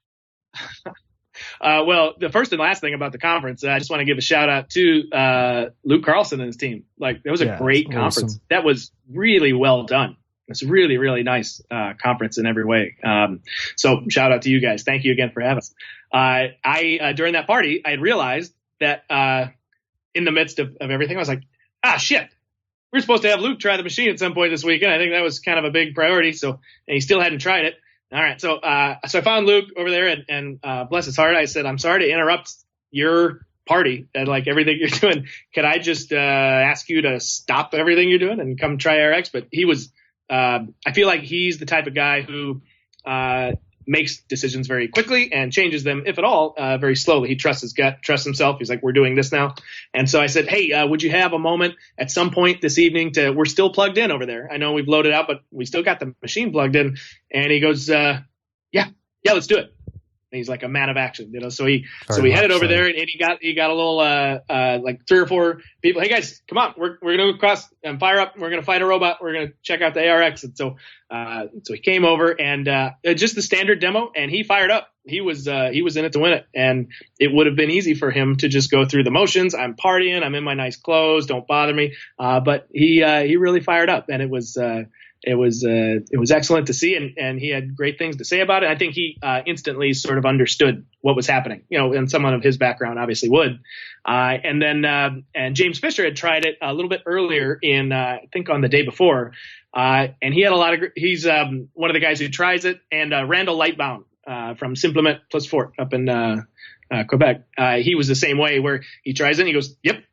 Well, the first and last thing about the conference, I just want to give a shout out to Luke Carlson and his team. Like, it was a great conference. Awesome. That was really well done. It's a really, really nice conference in every way. So shout out to you guys. Thank you again for having us. I during that party, I had realized that in the midst of everything, I was like, shit. We're supposed to have Luke try the machine at some point this weekend. I think that was kind of a big priority. And he still hadn't tried it. All right. So I found Luke over there and bless his heart, I said, "I'm sorry to interrupt your party and like everything you're doing. Could I just ask you to stop everything you're doing and come try ARX?" But he was, I feel like he's the type of guy who makes decisions very quickly and changes them, if at all, very slowly. He trusts his gut, trusts himself. He's like, "We're doing this now." And so I said, "Hey, would you have a moment at some point this evening we're still plugged in over there. I know we've loaded out, but we still got the machine plugged in." And he goes, yeah, let's do it. And he's like a man of action, So we headed over there, and he got a little like 3 or 4 people. "Hey guys, come on, we're gonna go across and fire up. We're gonna fight a robot. We're gonna check out the ARX." And so he came over and just the standard demo, and he fired up. He was in it to win it, and it would have been easy for him to just go through the motions. I'm partying. I'm in my nice clothes. Don't bother me. But he really fired up, and it was excellent to see, and he had great things to say about it. I think he instantly sort of understood what was happening, and someone of his background obviously would. And then James Fisher had tried it a little bit earlier I think on the day before, and he had he's one of the guys who tries it, and Randall Lightbound from Simplement Plus Fort up in Quebec. He was the same way, where he tries it and he goes, yep,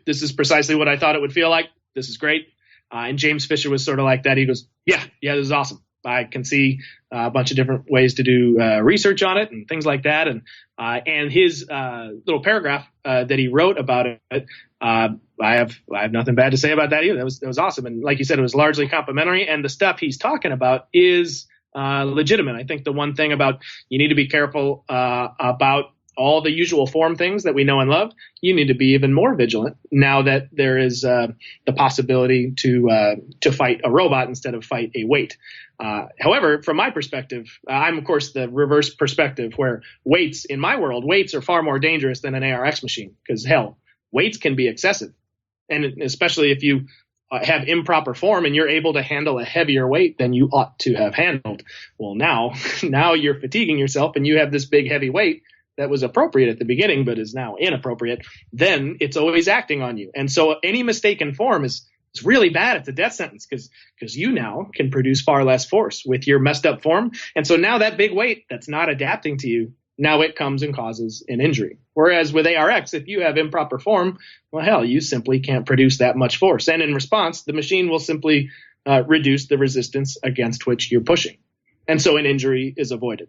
this is precisely what I thought it would feel like. This is great. And James Fisher was sort of like that. He goes, yeah, this is awesome. I can see a bunch of different ways to do research on it and things like that. And his little paragraph that he wrote about it, I have nothing bad to say about that either. That was awesome. And like you said, it was largely complimentary. And the stuff he's talking about is legitimate. I think the one thing about you need to be careful about all the usual form things that we know and love, you need to be even more vigilant now that there is the possibility to fight a robot instead of fight a weight. However, from my perspective, I'm of course the reverse perspective, where in my world, weights are far more dangerous than an ARX machine, because hell, weights can be excessive. And especially if you have improper form and you're able to handle a heavier weight than you ought to have handled. Well, now you're fatiguing yourself and you have this big heavy weight that was appropriate at the beginning, but is now inappropriate, then it's always acting on you. And so any mistake in form is really bad. It's a death sentence, because you now can produce far less force with your messed up form. And so now that big weight that's not adapting to you, now it comes and causes an injury. Whereas with ARX, if you have improper form, well, hell, you simply can't produce that much force. And in response, the machine will simply reduce the resistance against which you're pushing. And so an injury is avoided.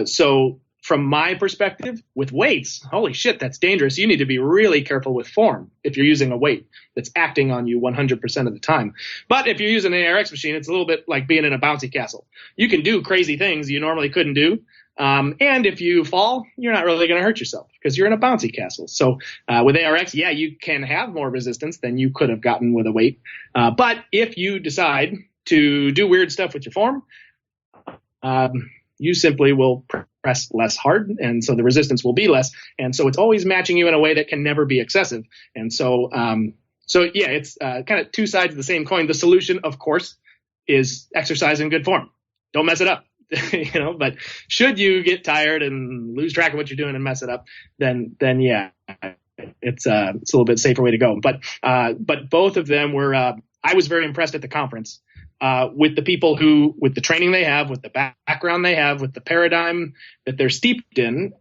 So from my perspective, with weights, holy shit, that's dangerous. You need to be really careful with form if you're using a weight that's acting on you 100% of the time. But if you're using an ARX machine, it's a little bit like being in a bouncy castle. You can do crazy things you normally couldn't do. And if you fall, you're not really going to hurt yourself because you're in a bouncy castle. So with ARX, yeah, you can have more resistance than you could have gotten with a weight. But if you decide to do weird stuff with your form, you simply will press less hard, and so the resistance will be less. And so it's always matching you in a way that can never be excessive. And so, it's kind of two sides of the same coin. The solution, of course, is exercise in good form. Don't mess it up. But should you get tired and lose track of what you're doing and mess it up, then yeah, it's a little bit safer way to go. But both of them were. I was very impressed at the conference with the people who, with the training they have, with the background they have, with the paradigm that they're steeped in,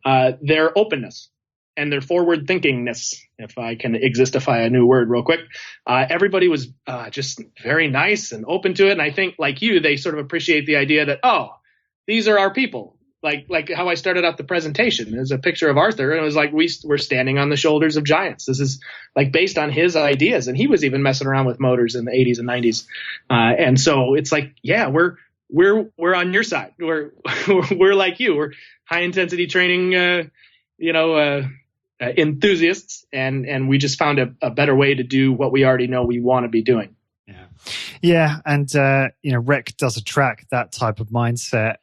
their openness and their forward thinkingness, if I can existify a new word real quick. Everybody was just very nice and open to it. And I think, like you, they sort of appreciate the idea that, oh, these are our people. Like how I started out the presentation. There's a picture of Arthur, and it was like we're standing on the shoulders of giants. This is like based on his ideas, and he was even messing around with motors in the 80s and 90s. And so it's like, yeah, we're on your side. We're like you. We're high intensity training, enthusiasts, and we just found a better way to do what we already know we want to be doing. Yeah, and Rec does attract that type of mindset,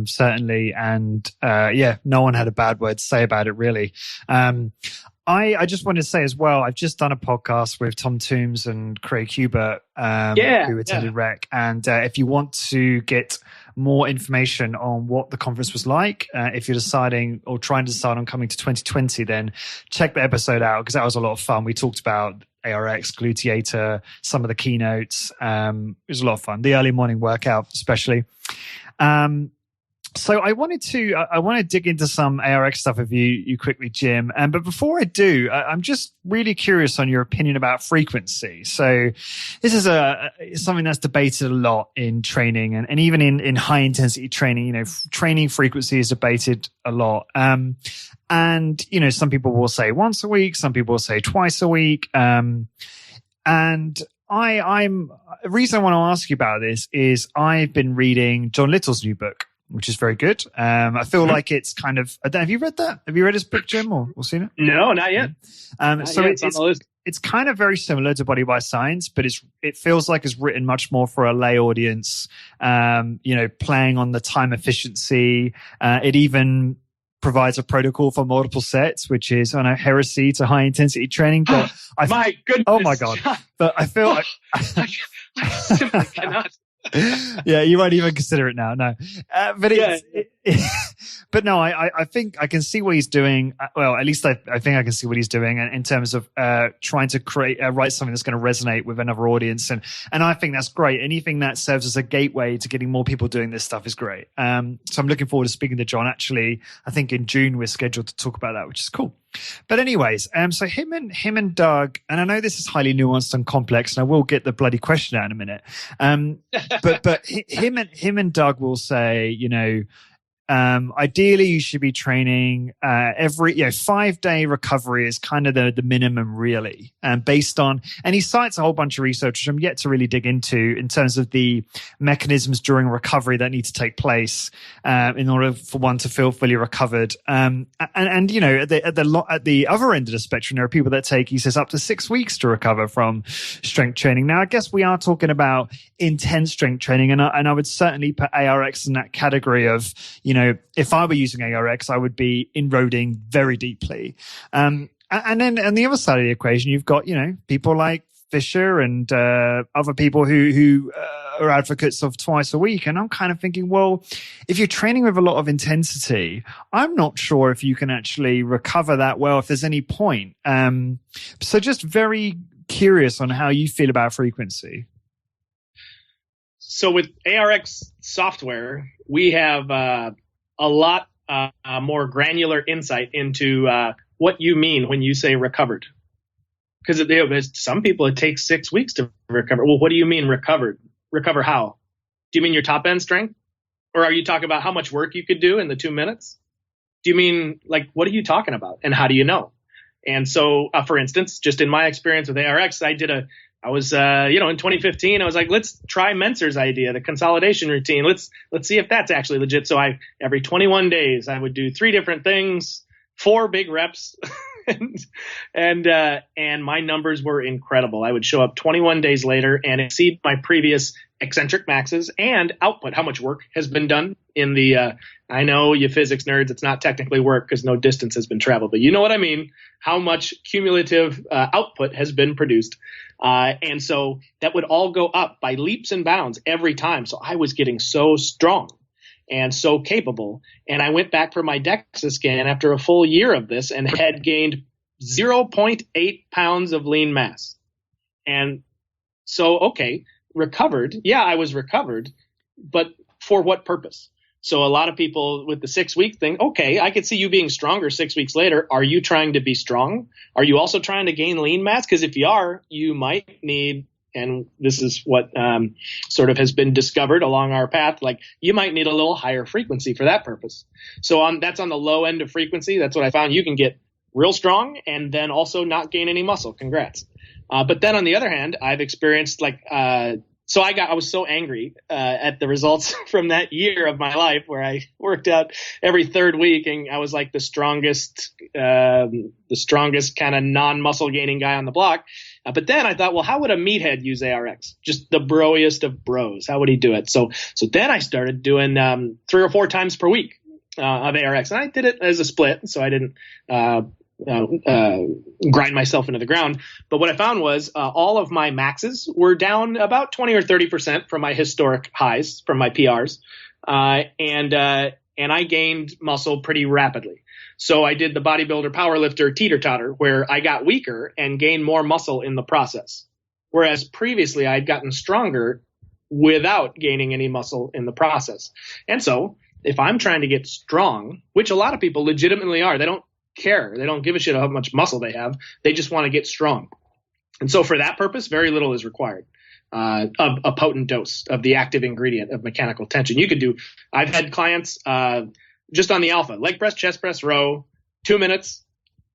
certainly, and no one had a bad word to say about it, really. I just wanted to say as well, I've just done a podcast with Tom Toombs and Craig Hubert, who attended Rec, and if you want to get more information on what the conference was like, if you're deciding or trying to decide on coming to 2020, then check the episode out, because that was a lot of fun. We talked about ARX, Gluteator, some of the keynotes. It was a lot of fun. The early morning workout, especially. So I want to dig into some ARX stuff with you quickly, Jim. But before I do, I'm just really curious on your opinion about frequency. So this is something that's debated a lot in training, and even in high intensity training. Training frequency is debated a lot. And some people will say once a week, some people will say twice a week. And the reason I want to ask you about this is I've been reading John Little's new book, which is very good. I feel like it's kind of, have you read that? Have you read his book, Jim, or seen it? No, not yet. It's kind of very similar to Body by Science, but it feels like it's written much more for a lay audience, playing on the time efficiency. It even provides a protocol for multiple sets, which is heresy to high intensity training. But my goodness. Oh my God. But I feel like I simply cannot. Yeah, you won't even consider it now. No, but no, I think I can see what he's doing. Well, at least I think I can see what he's doing in terms of trying to write something that's going to resonate with another audience, and I think that's great. Anything that serves as a gateway to getting more people doing this stuff is great. So I'm looking forward to speaking to John. Actually, I think in June we're scheduled to talk about that, which is cool. But anyways, so him and Doug, and I know this is highly nuanced and complex, and I will get the bloody question out in a minute. But him and Doug will say, ideally you should be training every 5-day recovery is kind of the minimum, really, based on, and he cites a whole bunch of research which I'm yet to really dig into in terms of the mechanisms during recovery that need to take place in order for one to feel fully recovered. And at the other end of the spectrum, there are people that take, he says, up to 6 weeks to recover from strength training. Now, I guess we are talking about intense strength training, and I would certainly put ARX in that category of, if I were using ARX, I would be inroading very deeply. And then on the other side of the equation, you've got, people like Fisher and other people who are advocates of twice a week. And I'm kind of thinking, well, if you're training with a lot of intensity, I'm not sure if you can actually recover that well, if there's any point. So just very curious on how you feel about frequency. So with ARX software, we have a lot more granular insight into what you mean when you say recovered. Because some people, it takes 6 weeks to recover. Well, what do you mean recovered? Recover how? Do you mean your top end strength? Or are you talking about how much work you could do in the 2 minutes? Do you mean, what are you talking about? And how do you know? And so, for instance, just in my experience with ARX, in 2015, I was like, let's try Mentzer's idea, the consolidation routine. Let's see if that's actually legit. So every 21 days, I would do 3 different things, 4 big reps. and my numbers were incredible. I would show up 21 days later and exceed my previous eccentric maxes and output, how much work has been done in the, I know you physics nerds, it's not technically work because no distance has been traveled, but you know what I mean, how much cumulative output has been produced. And so that would all go up by leaps and bounds every time. So I was getting so strong and so capable. And I went back for my DEXA scan after a full year of this and had gained 0.8 pounds of lean mass. And so, okay, recovered. Yeah, I was recovered, but for what purpose? So a lot of people with the 6-week thing, okay, I could see you being stronger 6 weeks later. Are you trying to be strong? Are you also trying to gain lean mass? Because if you are, you might need, and this is what sort of has been discovered along our path, like you might need a little higher frequency for that purpose. So that's on the low end of frequency. That's what I found. You can get real strong and then also not gain any muscle. Congrats. But then on the other hand, I've experienced so I was so angry at the results from that year of my life where I worked out every third week and I was like the strongest kind of non-muscle gaining guy on the block. But then I thought, well, how would a meathead use ARX? Just the broiest of bros. How would he do it? So then I started doing 3 or 4 times per week of ARX, and I did it as a split, so I didn't grind myself into the ground. But what I found was all of my maxes were down about 20 or 30% from my historic highs, from my PRs, and I gained muscle pretty rapidly. So I did the bodybuilder powerlifter teeter-totter, where I got weaker and gained more muscle in the process, whereas previously I'd gotten stronger without gaining any muscle in the process. And so if I'm trying to get strong, which a lot of people legitimately are, they don't care. They don't give a shit how much muscle they have. They just want to get strong. And so for that purpose, very little is required of a potent dose of the active ingredient of mechanical tension. I've had clients just on the alpha, leg press, chest press, row, 2 minutes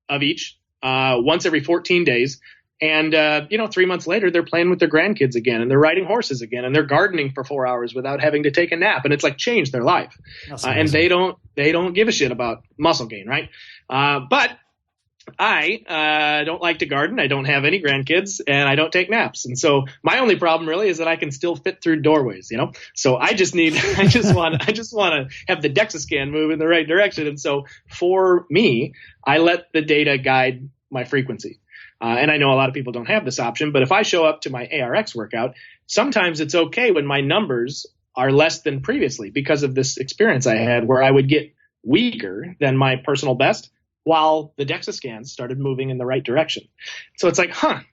of each, once every 14 days. And, 3 months later, they're playing with their grandkids again, and they're riding horses again, and they're gardening for 4 hours without having to take a nap. And it's like changed their life. And they don't give a shit about muscle gain, right? But I don't like to garden. I don't have any grandkids, and I don't take naps. And so my only problem really is that I can still fit through doorways, So I just want to have the DEXA scan move in the right direction. And so for me, I let the data guide my frequency. And I know a lot of people don't have this option, but if I show up to my ARX workout, sometimes it's okay when my numbers are less than previously because of this experience I had where I would get weaker than my personal best while the DEXA scans started moving in the right direction. So it's like, well,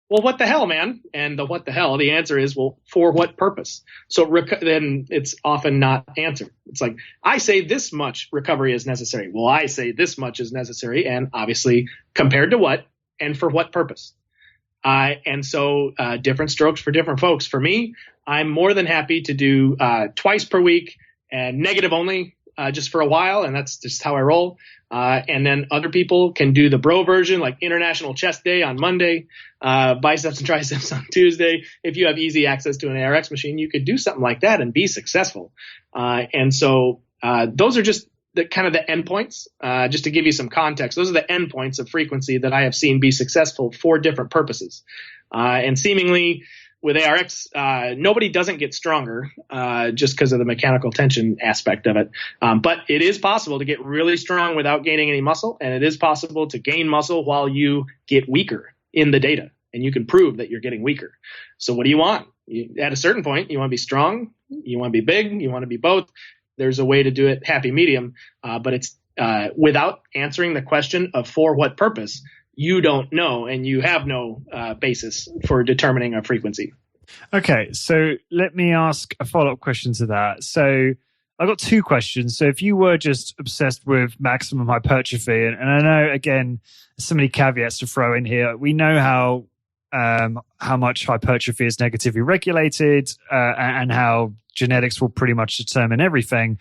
what the hell, man? And the answer is, well, for what purpose? So then it's often not answered. It's like, I say this much recovery is necessary. Well, I say this much is necessary. And obviously compared to what? And for what purpose? And so different strokes for different folks. For me, I'm more than happy to do twice per week and negative only just for a while. And that's just how I roll. And then other people can do the bro version, like International Chest Day on Monday, biceps and triceps on Tuesday. If you have easy access to an ARX machine, you could do something like that and be successful. And so those are just the kind of the endpoints, just to give you some context. Those are the endpoints of frequency that I have seen be successful for different purposes. And seemingly with ARX, nobody doesn't get stronger just because of the mechanical tension aspect of it. But it is possible to get really strong without gaining any muscle, and it is possible to gain muscle while you get weaker in the data, and you can prove that you're getting weaker. So what do you want? At a certain point, you want to be strong, you want to be big, you want to be both. There's a way to do it happy medium, but it's without answering the question of for what purpose, you don't know, and you have no basis for determining a frequency. Okay, so let me ask a follow-up question to that. So I've got 2 questions. So if you were just obsessed with maximum hypertrophy, and I know, again, so many caveats to throw in here. We know how much hypertrophy is negatively regulated and how genetics will pretty much determine everything.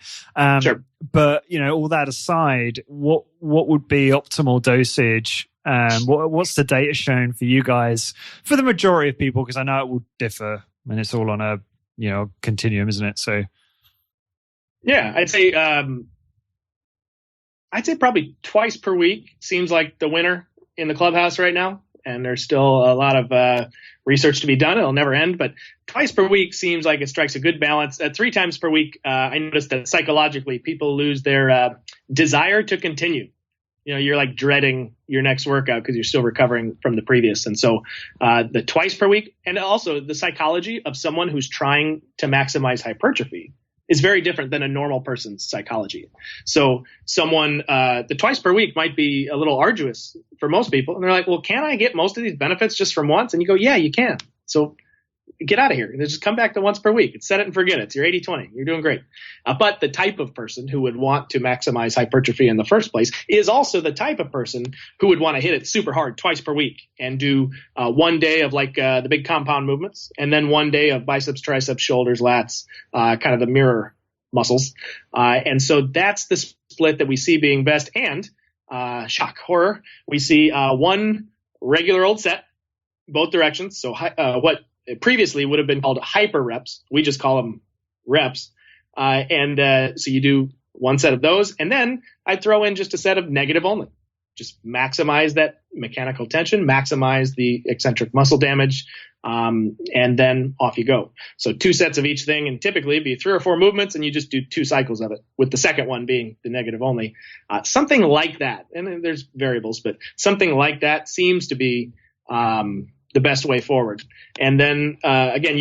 Sure. But, all that aside, what would be optimal dosage? What's the data shown for you guys, for the majority of people? Because I know it will differ, and it's all on a continuum, isn't it? So, yeah, I'd say probably twice per week seems like the winner in the clubhouse right now. And there's still a lot of research to be done. It'll never end, but twice per week seems like it strikes a good balance. 3 times per week, I noticed that psychologically people lose their desire to continue. You're like dreading your next workout because you're still recovering from the previous. And so the twice per week, and also the psychology of someone who's trying to maximize hypertrophy is very different than a normal person's psychology. So someone, the twice per week might be a little arduous for most people. And they're like, well, can I get most of these benefits just from once? And you go, yeah, you can. So get out of here. Just come back to once per week. Set it and forget it. It's your 80-20. You're doing great. But the type of person who would want to maximize hypertrophy in the first place is also the type of person who would want to hit it super hard twice per week and do 1 day of like the big compound movements and then 1 day of biceps, triceps, shoulders, lats, kind of the mirror muscles. And so that's the split that we see being best. And shock, horror, we see 1 regular old set, both directions. So what previously would have been called hyper reps. We just call them reps. So you do 1 set of those. And then I throw in just a set of negative only. Just maximize that mechanical tension, maximize the eccentric muscle damage, and then off you go. So 2 sets of each thing, and typically be 3 or 4 movements, and you just do 2 cycles of it, with the second one being the negative only. Something like that, and there's variables, but something like that seems to be the best way forward. And then again,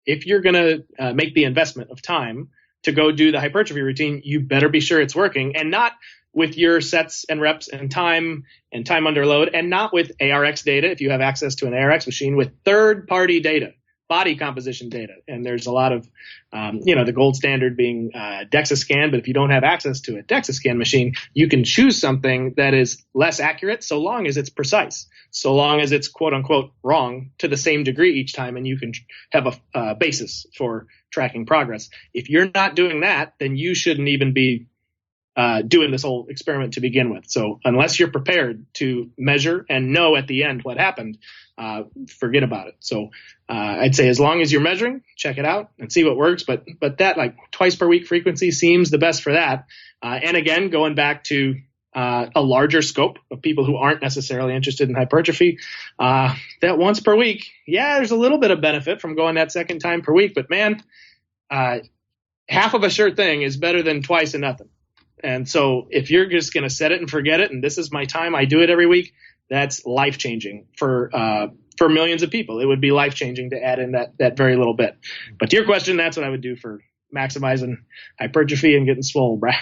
if you're going to make the investment of time to go do the hypertrophy routine, you better be sure it's working, and not with your sets and reps and time under load, and not with ARX data. If you have access to an ARX machine, with third-party data, body composition data. And there's a lot of, the gold standard being DEXA scan. But if you don't have access to a DEXA scan machine, you can choose something that is less accurate so long as it's precise, so long as it's quote unquote wrong to the same degree each time. And you can have a basis for tracking progress. If you're not doing that, then you shouldn't even be doing this whole experiment to begin with. So unless you're prepared to measure and know at the end what happened, forget about it. So I'd say as long as you're measuring, check it out and see what works. But that like twice per week frequency seems the best for that. And again, going back to a larger scope of people who aren't necessarily interested in hypertrophy, that once per week, there's a little bit of benefit from going that second time per week. But man, half of a sure thing is better than twice and nothing. And so if you're just going to set it and forget it, and this is my time, I do it every week, that's life-changing for millions of people. It would be life-changing to add in that very little bit. But to your question, that's what I would do for maximizing hypertrophy and getting swole, Brad.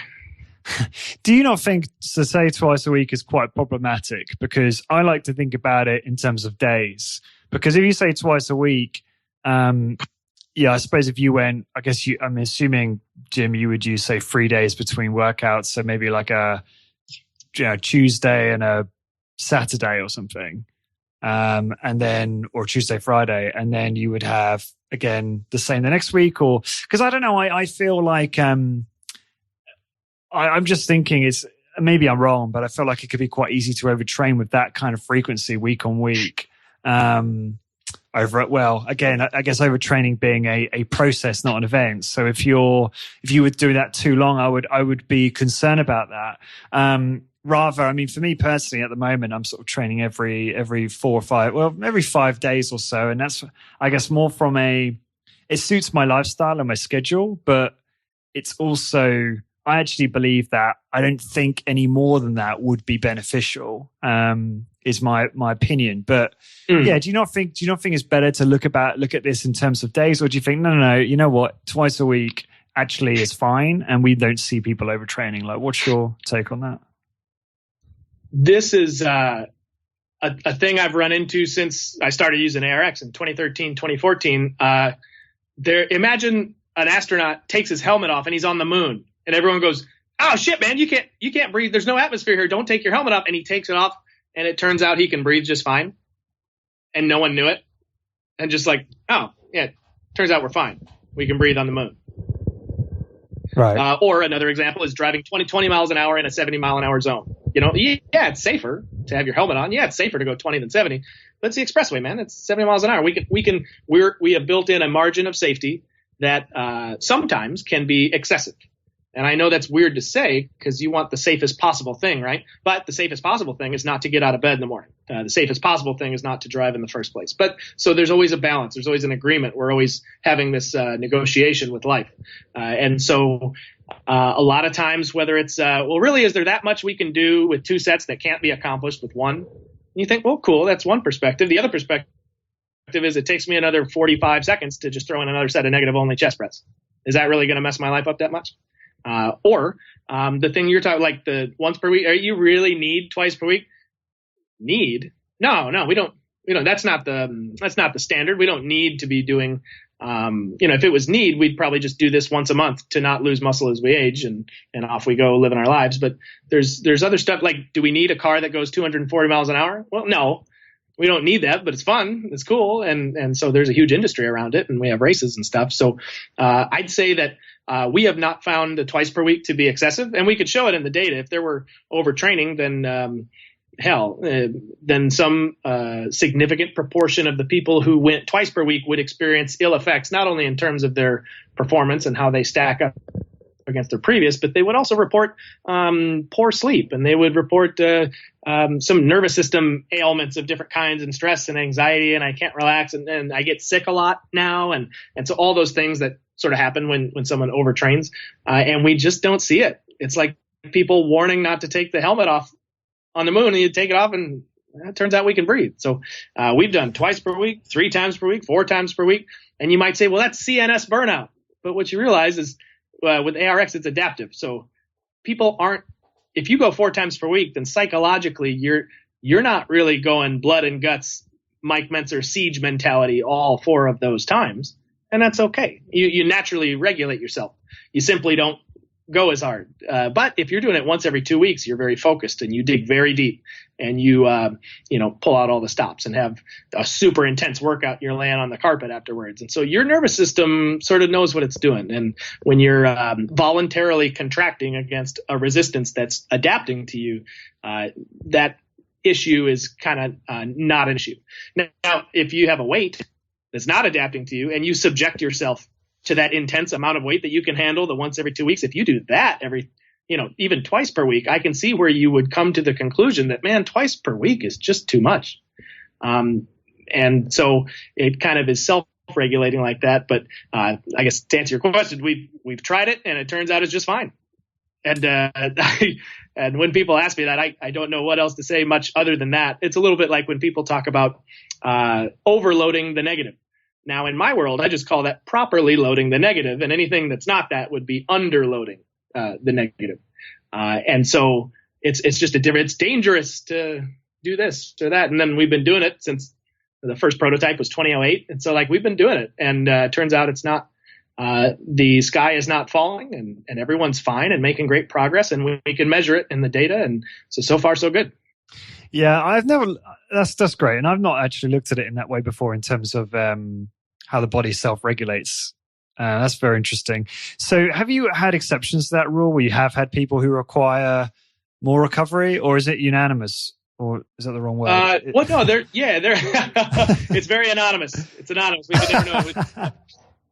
Do you not think to say twice a week is quite problematic? Because I like to think about it in terms of days. Because if you say twice a week, I suppose if you went, I'm assuming, Jim, you would use, say, 3 days between workouts. So maybe like a Tuesday and a Saturday or something. And then, or Tuesday, Friday. And then you would have, again, the same the next week. Or, because I don't know, I feel like, I'm just thinking maybe I'm wrong, but I feel like it could be quite easy to overtrain with that kind of frequency week on week. Again, I guess overtraining being a process, not an event. So if you would do that too long, I would be concerned about that. Rather, I mean, for me personally, at the moment, I'm sort of training every 4 or 5, every 5 days or so, and that's, I guess, more from it suits my lifestyle and my schedule, but it's also, I actually believe that I don't think any more than that would be beneficial. Is my opinion. But do you not think it's better to look at this in terms of days, or do you think no, you know what, twice a week actually is fine and we don't see people overtraining? Like, what's your take on that? This is a thing I've run into since I started using ARX in 2013, 2014. Imagine an astronaut takes his helmet off and he's on the moon, and everyone goes, "Oh shit, man, you can't breathe. There's no atmosphere here. Don't take your helmet off." And he takes it off, and it turns out he can breathe just fine, and no one knew it. And just like, oh yeah, turns out we're fine. We can breathe on the moon. Right. Or another example is driving 20 miles an hour in a 70 mile an hour zone. It's safer to have your helmet on. Yeah, it's safer to go 20 than 70. But it's the expressway, man. It's 70 miles an hour. We have built in a margin of safety that sometimes can be excessive. And I know that's weird to say because you want the safest possible thing, right? But the safest possible thing is not to get out of bed in the morning. The safest possible thing is not to drive in the first place. But so there's always a balance. There's always an agreement. We're always having this negotiation with life. And so a lot of times, whether it's, really, is there that much we can do with 2 sets that can't be accomplished with 1? And you think, well, cool, that's one perspective. The other perspective is it takes me another 45 seconds to just throw in another set of negative only chest press. Is that really going to mess my life up that much? Or the thing you're talking, like the once per week, you really need twice per week? Need? No, we don't. That's not the standard. We don't need to be doing. If it was need, we'd probably just do this once a month to not lose muscle as we age, and off we go living our lives. But there's other stuff like, do we need a car that goes 240 miles an hour? Well, no. We don't need that, but it's fun. It's cool. And so there's a huge industry around it, and we have races and stuff. So I'd say that we have not found the twice per week to be excessive, and we could show it in the data. If there were overtraining, then then some significant proportion of the people who went twice per week would experience ill effects, not only in terms of their performance and how they stack up against their previous, but they would also report poor sleep, and they would report some nervous system ailments of different kinds, and stress and anxiety, and I can't relax, and I get sick a lot now, and so all those things that sort of happen when someone overtrains, and we just don't see it. It's like people warning not to take the helmet off on the moon, and you take it off, and it turns out we can breathe. So we've done twice per week, 3 times per week, 4 times per week, and you might say, well, that's CNS burnout. But what you realize is with ARX, it's adaptive. So people aren't, if you go 4 times per week, then psychologically you're not really going blood and guts, Mike Mentzer siege mentality all 4 of those times. And that's okay. You naturally regulate yourself. You simply don't go as hard. But if you're doing it once every 2 weeks, you're very focused and you dig very deep, and you pull out all the stops and have a super intense workout. You're laying on the carpet afterwards. And so your nervous system sort of knows what it's doing. And when you're voluntarily contracting against a resistance that's adapting to you, that issue is kind of not an issue. Now, if you have a weight that's not adapting to you and you subject yourself to that intense amount of weight that you can handle the once every 2 weeks, if you do that even twice per week, I can see where you would come to the conclusion that, man, twice per week is just too much. And so it kind of is self-regulating like that. But I guess to answer your question, we've tried it, and it turns out it's just fine. And and when people ask me that, I don't know what else to say much other than that. It's a little bit like when people talk about overloading the negative. Now, in my world, I just call that properly loading the negative, and anything that's not that would be underloading the negative. And so it's just it's dangerous to do this or that. And then we've been doing it since the first prototype was 2008. And so we've been doing it, and it turns out it's not, the sky is not falling, and everyone's fine and making great progress, and we can measure it in the data. And so far, so good. Yeah, that's great. And I've not actually looked at it in that way before in terms of how the body self-regulates. That's very interesting. So have you had exceptions to that rule where you have had people who require more recovery, or is it unanimous? Or is that the wrong word? No, they're it's very anonymous. It's anonymous. We can never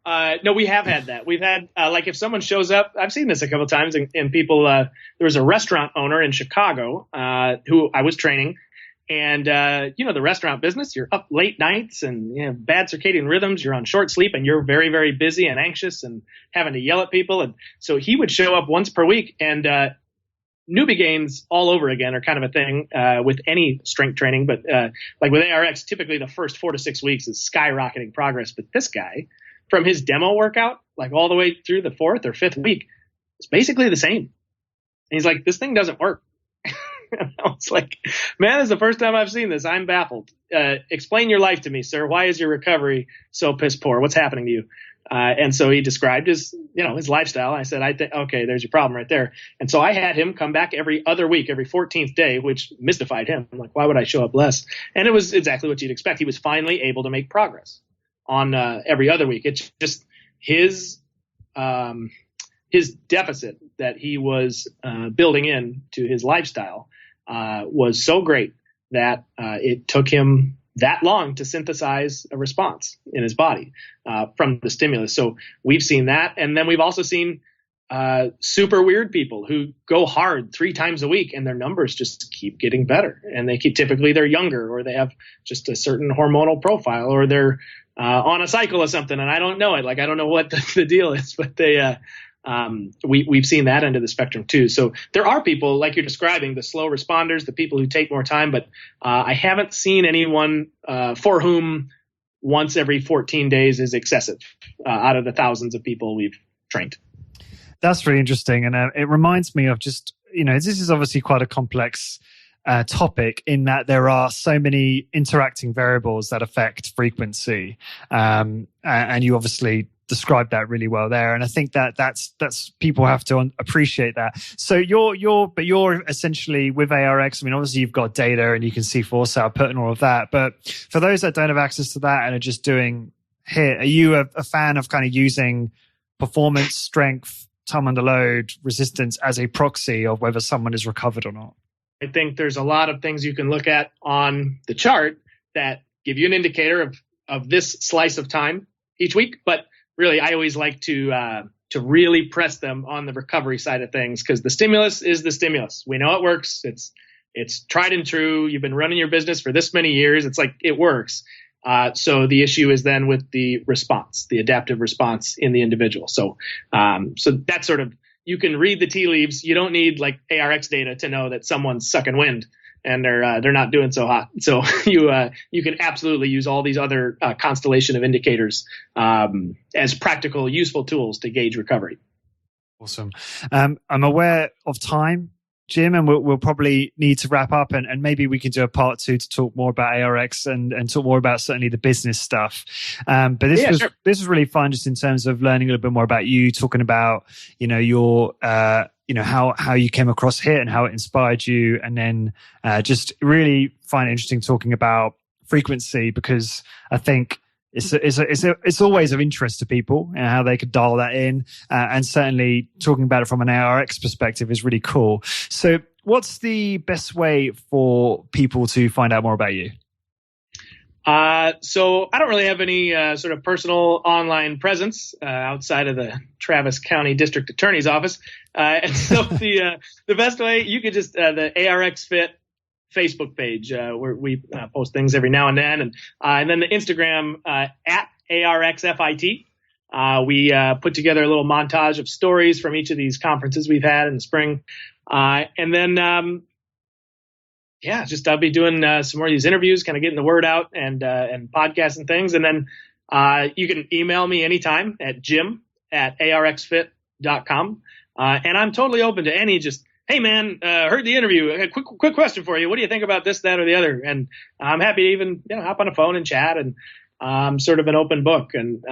know. No, we have had that. We've had, if someone shows up, I've seen this a couple of times, and people, there was a restaurant owner in Chicago who I was training. And, the restaurant business, you're up late nights and you have bad circadian rhythms. You're on short sleep, and you're very, very busy and anxious and having to yell at people. And so he would show up once per week, and newbie gains all over again are kind of a thing with any strength training. But like with ARX, typically the first 4 to 6 weeks is skyrocketing progress. But this guy, from his demo workout, like all the way through the 4th or 5th week, it's basically the same. And he's like, this thing doesn't work. And I was like, man, this is the first time I've seen this. I'm baffled. Explain your life to me, sir. Why is your recovery so piss poor? What's happening to you? And so he described his lifestyle. I said, okay, there's your problem right there. And so I had him come back every other week, every 14th day, which mystified him. I'm like, why would I show up less? And it was exactly what you'd expect. He was finally able to make progress on every other week. It's just his deficit that he was building in to his lifestyle was so great that it took him that long to synthesize a response in his body from the stimulus. So we've seen that. And then we've also seen super weird people who go hard 3 times a week and their numbers just keep getting better. And typically they're younger, or they have just a certain hormonal profile, or they're on a cycle or something. And I don't know it. Like, I don't know what the deal is, but we've seen that end of the spectrum too. So there are people like you're describing, the slow responders, the people who take more time, but I haven't seen anyone for whom once every 14 days is excessive out of the thousands of people we've trained. That's really interesting. And it reminds me of just, this is obviously quite a complex topic in that there are so many interacting variables that affect frequency. And you obviously described that really well there. And I think that's people have to appreciate that. So you're essentially with ARX. I mean, obviously you've got data and you can see force output and all of that. But for those that don't have access to that and are just doing HIIT, are you a fan of kind of using performance, strength, time under load, resistance as a proxy of whether someone is recovered or not? I think there's a lot of things you can look at on the chart that give you an indicator of this slice of time each week. But really, I always like to really press them on the recovery side of things, because the stimulus is the stimulus. We know it works. It's tried and true. You've been running your business for this many years. It's like, it works. So the issue is then with the response, the adaptive response in the individual. So that's sort of, you can read the tea leaves. You don't need like ARX data to know that someone's sucking wind and they're not doing so hot. So you can absolutely use all these other constellation of indicators as practical, useful tools to gauge recovery. Awesome. I'm aware of time, Jim, and we'll probably need to wrap up, and maybe we can do a part 2 to talk more about ARX and talk more about certainly the business stuff. But this was really fun, just in terms of learning a little bit more about you, talking about your how you came across HIIT and how it inspired you, and then just really find it interesting talking about frequency, because I think it's always of interest to people and how they could dial that in. And certainly talking about it from an ARX perspective is really cool. So what's the best way for people to find out more about you? So I don't really have any sort of personal online presence outside of the Travis County District Attorney's Office. And so the best way, you could just the ARX Fit Facebook page where we post things every now and then, and then the Instagram at ARXFIT. We put together a little montage of stories from each of these conferences we've had in the spring, and then I'll be doing some more of these interviews, kind of getting the word out, and podcasts and things. And then you can email me anytime at jim@arxfit.com, and I'm totally open to any just, hey man, heard the interview. A quick question for you. What do you think about this, that, or the other? And I'm happy to even hop on a phone and chat, and sort of an open book. And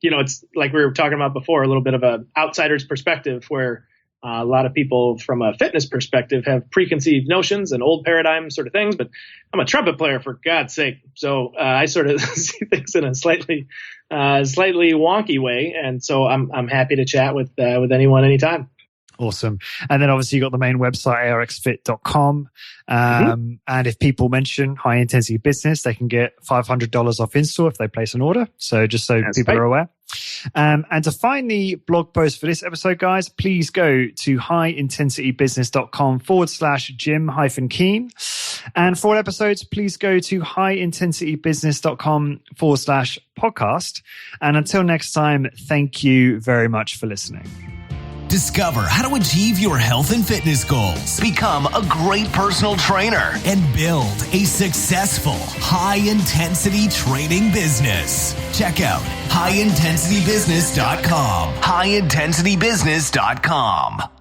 it's like we were talking about before, a little bit of a outsider's perspective, where a lot of people from a fitness perspective have preconceived notions and old paradigm sort of things. But I'm a trumpet player, for God's sake, so I sort of see things in a slightly wonky way. And so I'm happy to chat with anyone anytime. Awesome. And then obviously you got the main website, arxfit.com. And if people mention High Intensity Business, they can get $500 off in-store if they place an order. So just so people are aware. And to find the blog post for this episode, guys, please go to highintensitybusiness.com/Jim-Keen. And for all episodes, please go to highintensitybusiness.com/podcast. And until next time, thank you very much for listening. Discover how to achieve your health and fitness goals, become a great personal trainer, and build a successful high-intensity training business. Check out highintensitybusiness.com. highintensitybusiness.com.